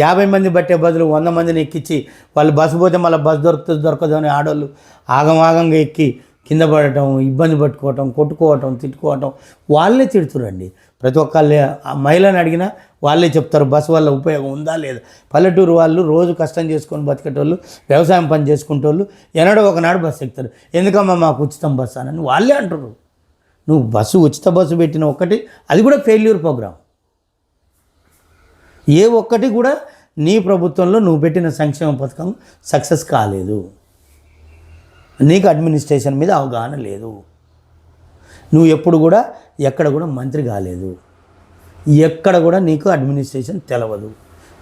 50 మంది పట్టే బదులు 100 మందిని ఎక్కించి వాళ్ళు బస్సు పోతే మళ్ళీ బస్సు దొరకదు అని ఆడోళ్ళు ఆగమాగంగా ఎక్కి కింద పడటం, ఇబ్బంది పట్టుకోవటం, కొట్టుకోవటం, తిట్టుకోవటం, వాళ్ళే తిడుతురండి. ప్రతి ఒక్కళ్ళే మహిళని అడిగినా వాళ్ళే చెప్తారు బస్సు వల్ల ఉపయోగం ఉందా లేదా. పల్లెటూరు వాళ్ళు రోజు కష్టం చేసుకొని బతికేటోళ్ళు, వ్యవసాయం పని చేసుకునేటోళ్ళు ఎన్నడో ఒకనాడు బస్సు ఎక్కుతారు. ఎందుకమ్మా మాకు ఉచితం బస్సు అని వాళ్ళే అంటారు. నువ్వు ఉచిత బస్సు పెట్టిన ఒక్కటి, అది కూడా ఫెయిల్యూర్ ప్రోగ్రాం. ఏ ఒక్కటి కూడా నీ ప్రభుత్వంలో నువ్వు పెట్టిన సంక్షేమ పథకం సక్సెస్ కాలేదు. నీకు అడ్మినిస్ట్రేషన్ మీద అవగాహన లేదు. నువ్వు ఎప్పుడు కూడా ఎక్కడ కూడా మంత్రి కాలేదు. ఎక్కడ కూడా నీకు అడ్మినిస్ట్రేషన్ తెలవదు.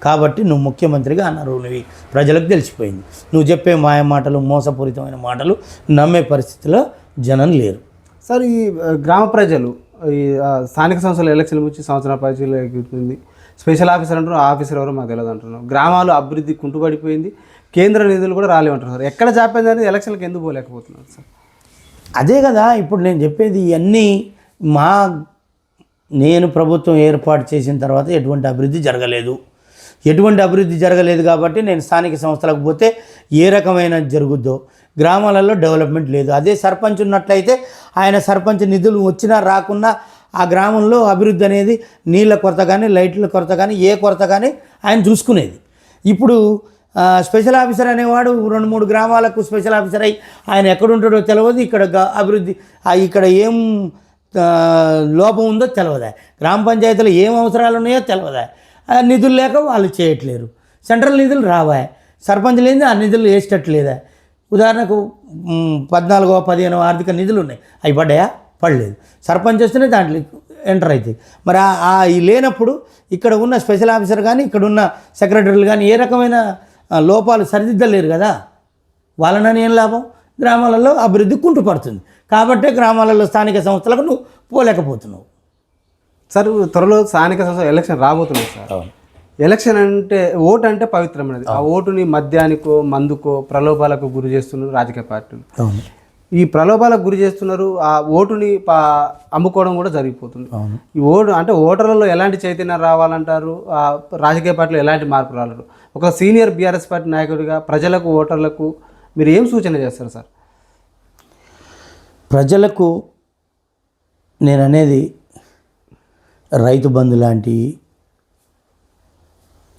కాబట్టి నువ్వు ముఖ్యమంత్రిగా అన్నారు, నువ్వు ప్రజలకు తెలిసిపోయింది. నువ్వు చెప్పే మాయ మాటలు, మోసపూరితమైన మాటలు నమ్మే పరిస్థితిలో జనం లేరు.
సార్, ఈ గ్రామ ప్రజలు ఈ స్థానిక సంస్థల ఎలక్షన్ వచ్చి సంవత్సరాల పరిచయం అవుతుంది. స్పెషల్ ఆఫీసర్ అంటారు, ఆఫీసర్ ఎవరో మాకు తెలియదు అంటున్నారు. గ్రామాలు అభివృద్ధి కుంటుపడిపోయింది, కేంద్ర నిధులు కూడా రాలేమంటారు సార్. ఎక్కడ జాప్యం అనేది ఎలక్షన్కి ఎందుకు పోలేకపోతున్నారు సార్?
అదే కదా ఇప్పుడు నేను చెప్పేది. ఇవన్నీ నేను ప్రభుత్వం ఏర్పాటు చేసిన తర్వాత ఎటువంటి అభివృద్ధి జరగలేదు కాబట్టి నేను స్థానిక సంస్థలకు పోతే ఏ రకమైన జరుగుద్దో. గ్రామాలలో డెవలప్మెంట్ లేదు. అదే సర్పంచ్ ఉన్నట్లయితే ఆయన సర్పంచ్ నిధులు వచ్చినా రాకున్నా ఆ గ్రామంలో అభివృద్ధి అనేది నీళ్ళ కొరత కానీ, లైట్ల కొరత కానీ, ఏ కొరత కానీ ఆయన చూసుకునేది. ఇప్పుడు స్పెషల్ ఆఫీసర్ అనేవాడు 2-3 గ్రామాలకు స్పెషల్ ఆఫీసర్ అయ్యి ఆయన ఎక్కడుంటాడో తెలియదు. ఇక్కడ అభివృద్ధి ఇక్కడ ఏం లోపం ఉందో తెలియదా, గ్రామ పంచాయతీలో ఏం అవసరాలు ఉన్నాయో తెలియదా, నిధులు లేక వాళ్ళు చేయట్లేరు. సెంట్రల్ నిధులు రావా, సర్పంచ్ లేని ఆ నిధులు వేసేటట్లేదా. ఉదాహరణకు 14-15 ఆర్థిక నిధులు ఉన్నాయి, అవి పడ్డాయా? పడలేదు. సర్పంచ్ వస్తేనే దాంట్లో ఎంటర్ అవుతాయి. మరి ఈ లేనప్పుడు ఇక్కడ ఉన్న స్పెషల్ ఆఫీసర్ కానీ, ఇక్కడ ఉన్న సెక్రటరీలు కానీ ఏ రకమైన లోపాలు సరిదిద్దలేరు కదా. వాళ్ళని ఏం లాభం? గ్రామాలలో అభివృద్ధి కుంటుపడుతుంది. కాబట్టే గ్రామాలలో స్థానిక సంస్థలకు నువ్వు పోలేకపోతున్నావు.
సార్, త్వరలో స్థానిక సంస్థ ఎలక్షన్ రాబోతుంది సార్. ఎలక్షన్ అంటే ఓటు అంటే పవిత్రమైనది. ఆ ఓటుని మద్యానికో, మందుకో, ప్రలోభాలకు గురి చేస్తున్నారు రాజకీయ పార్టీలు. ఈ ప్రలోభాలకు గురి చేస్తున్నారు. ఆ ఓటుని అమ్ముకోవడం కూడా జరిగిపోతుంది. ఈ ఓటు అంటే ఓటర్లలో ఎలాంటి చైతన్యం రావాలంటారు? రాజకీయ పార్టీలు ఎలాంటి మార్పు రావాలంటారు? ఒక సీనియర్ బీఆర్ఎస్ పార్టీ నాయకుడిగా ప్రజలకు, ఓటర్లకు మీరు ఏం సూచన చేస్తారు సార్?
ప్రజలకు నేను అనేది రైతు బంధు లాంటి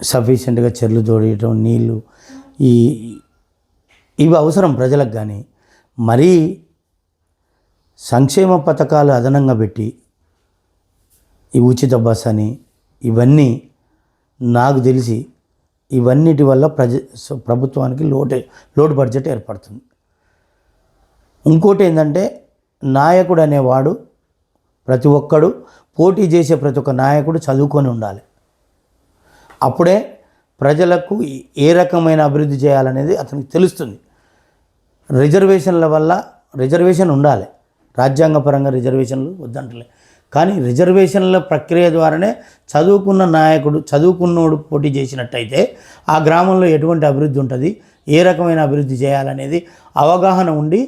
సఫిషియెంట్గా చెర్లు తోడేయటం, నీళ్ళు ఇవి అవసరం ప్రజలకు. కానీ మరీ సంక్షేమ పథకాలు అదనంగా పెట్టి ఈ ఉచిత బస్ అని ఇవన్నీ నాకు తెలిసి ఇవన్నిటి వల్ల ప్రభుత్వానికి లోటు బడ్జెట్ ఏర్పడుతుంది. ఇంకోటి ఏంటంటే నాయకుడు అనేవాడు ప్రతి ఒక్కడు పోటీ చేసే ప్రతి ఒక్క నాయకుడు చదువుకొని ఉండాలి. అప్పుడే ప్రజలకు ఏ రకమైన అభివృద్ధి చేయాలనేది అతనికి తెలుస్తుంది. రిజర్వేషన్ల వల్ల రిజర్వేషన్ ఉండాలి, రాజ్యాంగపరంగా రిజర్వేషన్లు వద్దంటలే, కానీ రిజర్వేషన్ల ప్రక్రియ ద్వారానే చదువుకున్నోడు పోటీ చేసినట్టయితే ఆ గ్రామంలో ఎటువంటి అభివృద్ధి ఉంటుంది, ఏ రకమైన అభివృద్ధి చేయాలనేది అవగాహన ఉండి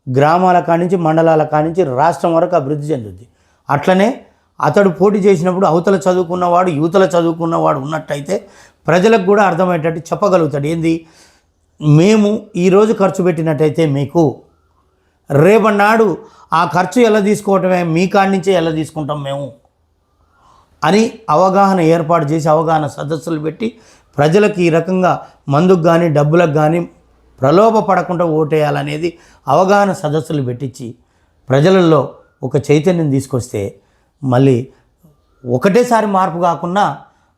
గ్రామాల కానించి, మండలాల కానించి, రాష్ట్రం వరకు అభివృద్ధి చెందుద్ది. అట్లనే అతడు పోటీ చేసినప్పుడు అవతల చదువుకున్నవాడు, యువతల చదువుకున్నవాడు ఉన్నట్టయితే ప్రజలకు కూడా అర్థమయ్యేటట్టు చెప్పగలుగుతాడు. ఏంది, మేము ఈరోజు ఖర్చు పెట్టినట్టయితే మీకు రేపన్నాడు ఆ ఖర్చు ఎలా తీసుకోవటమే, మీ కాడి నుంచే ఎలా తీసుకుంటాం మేము అని అవగాహన ఏర్పాటు చేసి అవగాహన సదస్సులు పెట్టి ప్రజలకు ఈ రకంగా మందుకు కానీ, డబ్బులకు కానీ ప్రలోభ పడకుండా ఓటేయాలనేది అవగాహన సదస్సులు పెట్టించి ప్రజలలో ఒక చైతన్యం తీసుకొస్తే మళ్ళీ ఒకటేసారి మార్పు కాకుండా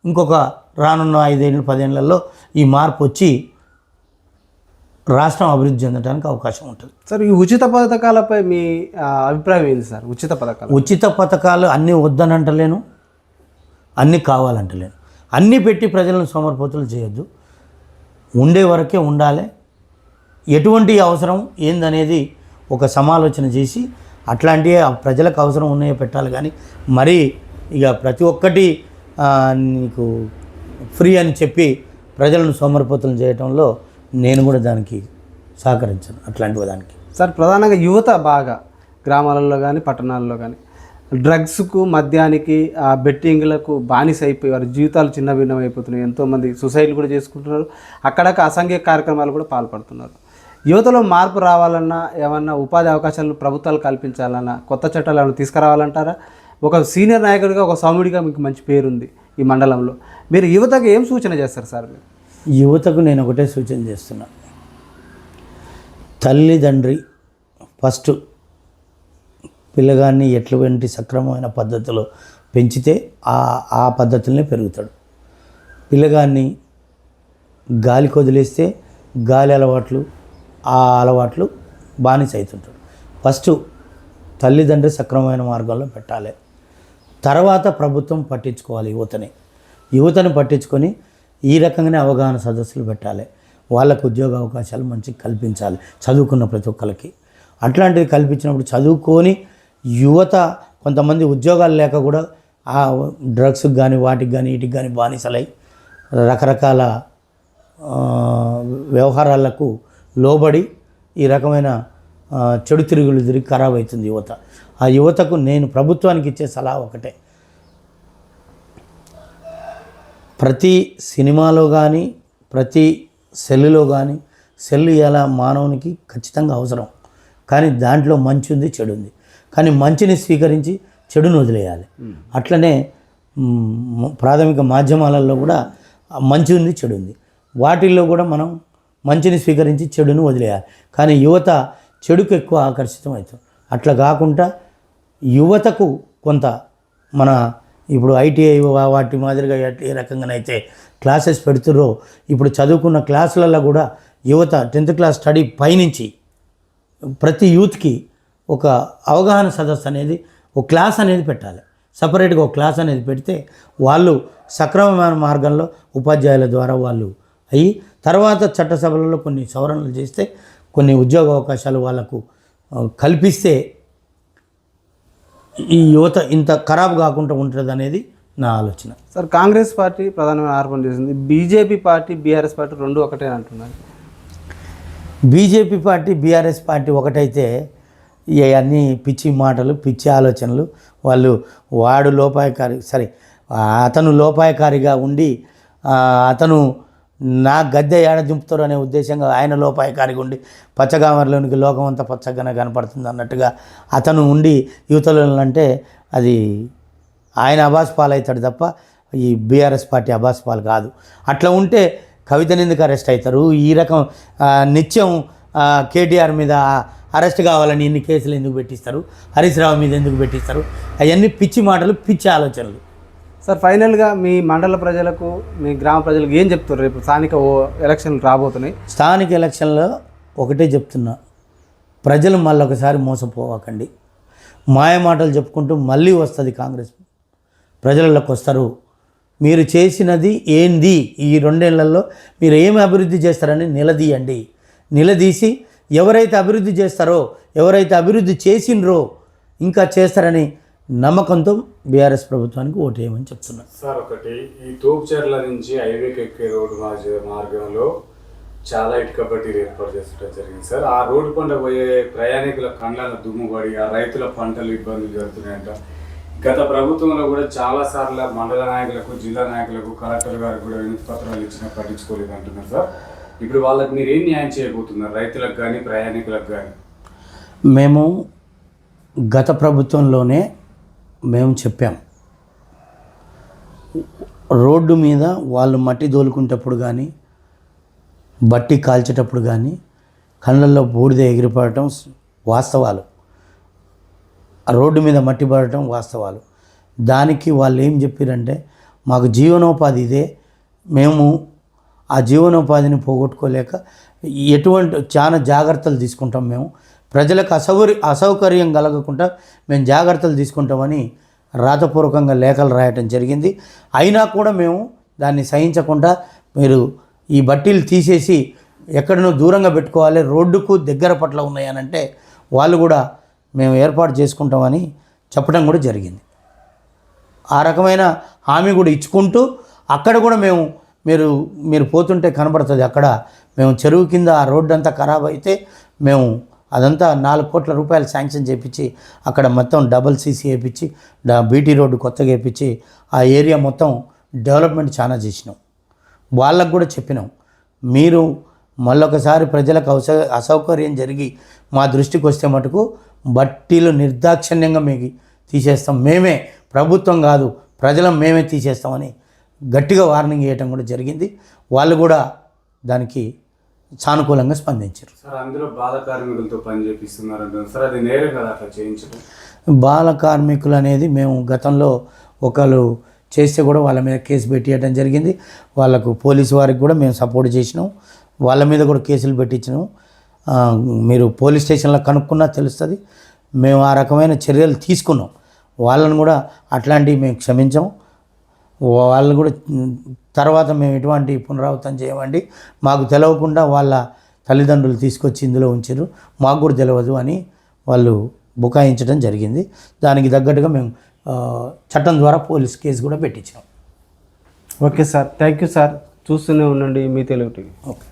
ఇంకొక రానున్న 5-10 ఏళ్లలో ఈ మార్పు వచ్చి రాష్ట్రం అభివృద్ధి చెందడానికి అవకాశం ఉంటుంది.
సార్, ఈ ఉచిత పథకాలపై మీ అభిప్రాయం ఏంటి సార్? ఉచిత పథకాలు
అన్నీ వద్దనంటలేను, అన్నీ కావాలంటలేను. అన్నీ పెట్టి ప్రజలను సోమరిపోతులు చేయొద్దు, ఉండే వరకే ఉండాలి. ఎటువంటి అవసరం ఏందనేది ఒక సమాలోచన చేసి అట్లాంటివి ప్రజలకు అవసరం ఉన్నాయో పెట్టాలి. కానీ మరీ ఇక ప్రతి ఒక్కటి నీకు ఫ్రీ అని చెప్పి ప్రజలను సోమరిపోతులు చేయడంలో నేను కూడా దానికి సహకరించాను. అట్లాంటి దానికి
సార్, ప్రధానంగా యువత బాగా గ్రామాలలో కానీ, పట్టణాల్లో కానీ డ్రగ్స్కు, మద్యానికి, బెట్టింగ్లకు బానిస అయిపోయి వారి జీవితాలు చిన్న భిన్నం అయిపోతున్నాయి. ఎంతోమంది సూసైడ్లు కూడా చేసుకుంటున్నారు. అక్కడక్కడ అసాంఘిక కార్యక్రమాలు కూడా పాల్పడుతున్నారు. యువతలో మార్పు రావాలన్నా, ఏమన్నా ఉపాధి అవకాశాలను ప్రభుత్వాలు కల్పించాలన్నా, కొత్త చట్టాలను తీసుకురావాలంటారా? ఒక సీనియర్ నాయకుడిగా, ఒక సౌమ్యుడిగా మీకు మంచి పేరుంది ఈ మండలంలో. మీరు యువతకు ఏం సూచన చేస్తారు సార్?
యువతకు నేను ఒకటే సూచన చేస్తున్నా, తల్లిదండ్రి ఫస్ట్ పిల్లగాన్ని ఎటువంటి సక్రమమైన పద్ధతిలో పెంచితే ఆ పద్ధతులనే పెరుగుతాడు. పిల్లగాన్ని గాలికి వదిలేస్తే గాలి అలవాట్లు, ఆ అలవాట్లు బానిస అవుతుంటాడు. ఫస్ట్ తల్లిదండ్రి సక్రమమైన మార్గంలో పెట్టాలి. తర్వాత ప్రభుత్వం పట్టించుకోవాలి యువతని పట్టించుకొని ఈ రకంగానే అవగాహన సదస్సులు పెట్టాలి. వాళ్ళకు ఉద్యోగ అవకాశాలు మంచిగా కల్పించాలి చదువుకున్న ప్రతి ఒక్కరికి. అట్లాంటివి కల్పించినప్పుడు చదువుకొని యువత కొంతమంది ఉద్యోగాలు లేక కూడా ఆ డ్రగ్స్కి కానీ వాటికి కానీ వీటికి కానీ బానిసలై రకరకాల వ్యవహారాలకు లోబడి ఈ రకమైన చెడు తిరుగులు తిరిగి ఖరాబ్ అవుతుంది యువత. ఆ యువతకు నేను ప్రభుత్వానికి ఇచ్చే సలహా ఒకటే, ప్రతి సినిమాలో కానీ ప్రతి సెల్లులో కానీ సెల్లు ఎలా మానవునికి ఖచ్చితంగా అవసరం, కానీ దాంట్లో మంచి ఉంది చెడు ఉంది. కానీ మంచిని స్వీకరించి చెడును వదిలేయాలి. అట్లనే ప్రాథమిక మాధ్యమాలలో కూడా మంచి ఉంది చెడు ఉంది, వాటిల్లో కూడా మనం మంచిని స్వీకరించి చెడును వదిలేయాలి. కానీ యువత చెడుకు ఎక్కువ ఆకర్షితం అవుతుంది. అట్లా కాకుండా యువతకు కొంత మన ఇప్పుడు ఐటీఐ వాటి మాదిరిగా ఏ రకంగానైతే క్లాసెస్ పెడుతుర్రో ఇప్పుడు చదువుకున్న క్లాసులలో కూడా యువత 10th క్లాస్ స్టడీ పైనుంచి ప్రతి యూత్కి ఒక అవగాహన సదస్సు అనేది ఒక క్లాస్ అనేది పెట్టాలి. సపరేట్గా ఒక క్లాస్ అనేది పెడితే వాళ్ళు సక్రమమైన మార్గంలో ఉపాధ్యాయుల ద్వారా వాళ్ళు అయ్యి తర్వాత చట్టసభలలో కొన్ని సవరణలు చేస్తే కొన్ని ఉద్యోగ అవకాశాలు వాళ్ళకు కల్పిస్తే ఈ యువత ఇంత ఖరాబ్ కాకుండా ఉంటుంది అనేది నా ఆలోచన.
సార్, కాంగ్రెస్ పార్టీ ప్రధానమైన ఆరోపణ చేసింది, బీజేపీ పార్టీ బీఆర్ఎస్ పార్టీ రెండు ఒకటే అంటున్నారు.
బీజేపీ పార్టీ బీఆర్ఎస్ పార్టీ ఒకటైతే అన్నీ పిచ్చి మాటలు పిచ్చి ఆలోచనలు. వాడు లోపాయకారి, సరే అతను లోపాయకారిగా ఉండి అతను నా గద్దె ఏడ దింపుతారు అనే ఉద్దేశంగా ఆయన లోపాయకారిగా ఉండి పచ్చగామరలోనికి లోకం అంతా పచ్చగానే కనపడుతుంది అన్నట్టుగా అతను ఉండి యువతలో అంటే అది ఆయన అబాస్ పాలవుతాడు తప్ప ఈ బీఆర్ఎస్ పార్టీ అబాస్ పాలు కాదు. అట్లా ఉంటే కవితని ఎందుకు అరెస్ట్ అవుతారు? ఈ రకం నిత్యం కేటీఆర్ మీద అరెస్ట్ కావాలని ఇన్ని కేసులు ఎందుకు పెట్టిస్తారు? హరీష్ రావు మీద ఎందుకు పెట్టిస్తారు? అవన్నీ పిచ్చి మాటలు పిచ్చి ఆలోచనలు.
సార్, ఫైనల్గా మీ మండల ప్రజలకు మీ గ్రామ ప్రజలకు ఏం చెప్తారు? రేపు స్థానిక ఎలక్షన్లు రాబోతున్నాయి.
స్థానిక ఎలక్షన్లో ఒకటే చెప్తున్నా, ప్రజలు మళ్ళీ ఒకసారి మోసపోవకండి. మాయ మాటలు చెప్పుకుంటూ మళ్ళీ వస్తుంది కాంగ్రెస్, ప్రజలలోకి వస్తారు. మీరు చేసినది ఏంది, ఈ 2 ఏళ్లలో మీరు ఏమి అభివృద్ధి చేస్తారని నిలదీయండి. నిలదీసి ఎవరైతే అభివృద్ధి చేస్తారో ఎవరైతే అభివృద్ధి చేసినరో ఇంకా చేస్తారని నమ్మకంతో బీఆర్ఎస్ ప్రభుత్వానికి ఓటు వేయమని చెప్తున్నాను.
సార్, ఒకటి ఈ తూప్చెర్ల నుంచి హైవేకి ఎక్కే రోడ్డు మార్గంలో చాలా ఇటుక బట్టీలు ఏర్పాటు చేస్తుంటే జరిగింది సార్. ఆ రోడ్డు పంట పోయే ప్రయాణికుల కండ్లను దుమ్ముబడి ఆ రైతుల పంటలు ఇబ్బందులు జరుగుతున్నాయంట. గత ప్రభుత్వంలో కూడా చాలాసార్లు మండల నాయకులకు జిల్లా నాయకులకు కలెక్టర్ గారికి కూడా వినతి పత్రాలు ఇచ్చినా పట్టించుకోలేదు అంటున్నారు సార్. ఇప్పుడు వాళ్ళకి మీరు ఏం న్యాయం చేయబోతున్నారు, రైతులకు కానీ ప్రయాణికులకు కానీ?
మేము గత ప్రభుత్వంలోనే మేము చెప్పాం, రోడ్డు మీద వాళ్ళు మట్టి దోలుకుంటప్పుడు కానీ బట్టి కాల్చేటప్పుడు కానీ కళ్ళల్లో బూడిద ఎగిరిపడటం వాస్తవాలు, రోడ్డు మీద మట్టి పడటం వాస్తవాలు. దానికి వాళ్ళు ఏం చెప్పారంటే మాకు జీవనోపాధి ఇదే, మేము ఆ జీవనోపాధిని పోగొట్టుకోలేక చాలా జాగ్రత్తలు తీసుకుంటాం. మేము ప్రజలకు అసౌకర్యం కలగకుండా మేము జాగ్రత్తలు తీసుకుంటామని రాతపూర్వకంగా లేఖలు రాయటం జరిగింది. అయినా కూడా మేము దాన్ని సహించకుండా మీరు ఈ బట్టీలు తీసేసి ఎక్కడనో దూరంగా పెట్టుకోవాలి, రోడ్డుకు దగ్గర పట్ల ఉన్నాయనంటే వాళ్ళు కూడా మేము ఏర్పాటు చేసుకుంటామని చెప్పడం కూడా జరిగింది. ఆ రకమైన హామీ కూడా ఇచ్చుకుంటూ అక్కడ కూడా మీరు పోతుంటే కనబడుతుంది, అక్కడ మేము చెరువు కింద ఆ రోడ్డు అంతా ఖరాబ్ అయితే మేము అదంతా 4 కోట్ల రూపాయలు శాంక్షన్ చేయించి అక్కడ మొత్తం డబుల్ సీసీ వేయించి బీటీ రోడ్డు కొత్తగా వేయించి ఆ ఏరియా మొత్తం డెవలప్మెంట్ చాలా చేసినాం. వాళ్ళకు కూడా చెప్పినాం, మీరు మళ్ళొకసారి ప్రజలకు అసౌకర్యం జరిగి మా దృష్టికి వస్తే మటుకు బట్టీలు నిర్దాక్షిణ్యంగా మీకు తీసేస్తాం, మేమే ప్రభుత్వం కాదు ప్రజలం మేమే తీసేస్తామని గట్టిగా వార్నింగ్ చేయటం కూడా జరిగింది. వాళ్ళు కూడా దానికి సానుకూలంగా స్పందించారు.
సార్, అందులో బాల కార్మికులతో పని చేపిస్తున్నారు సార్, అది నేరం కదా అట్లా చేయించడం?
బాల కార్మికులు అనేది మేము గతంలో ఒకళ్ళు చేస్తే కూడా వాళ్ళ మీద కేసు పెట్టియడం జరిగింది. వాళ్ళకు పోలీసు వారికి కూడా మేము సపోర్ట్ చేసినాం, వాళ్ళ మీద కూడా కేసులు పెట్టించినాం. మీరు పోలీస్ స్టేషన్లో కనుక్కున్నా తెలుస్తుంది. మేము ఆ రకమైన చర్యలు తీసుకున్నాం. వాళ్ళని కూడా అట్లాంటివి మేము క్షమించాం. వాళ్ళు కూడా తర్వాత మేము ఎటువంటి పునరావృతం చేయమండి, మాకు తెలవకుండా వాళ్ళ తల్లిదండ్రులు తీసుకొచ్చి ఇందులో ఉంచారు, మాకు కూడా తెలియదు అని వాళ్ళు బుకాయించడం జరిగింది. దానికి తగ్గట్టుగా మేము చట్టం ద్వారా పోలీస్ కేసు కూడా పెట్టించాం.
Okay sir, thank you sir. చూస్తూనే ఉండండి మీ తెలుగు టీవీ.
ఓకే.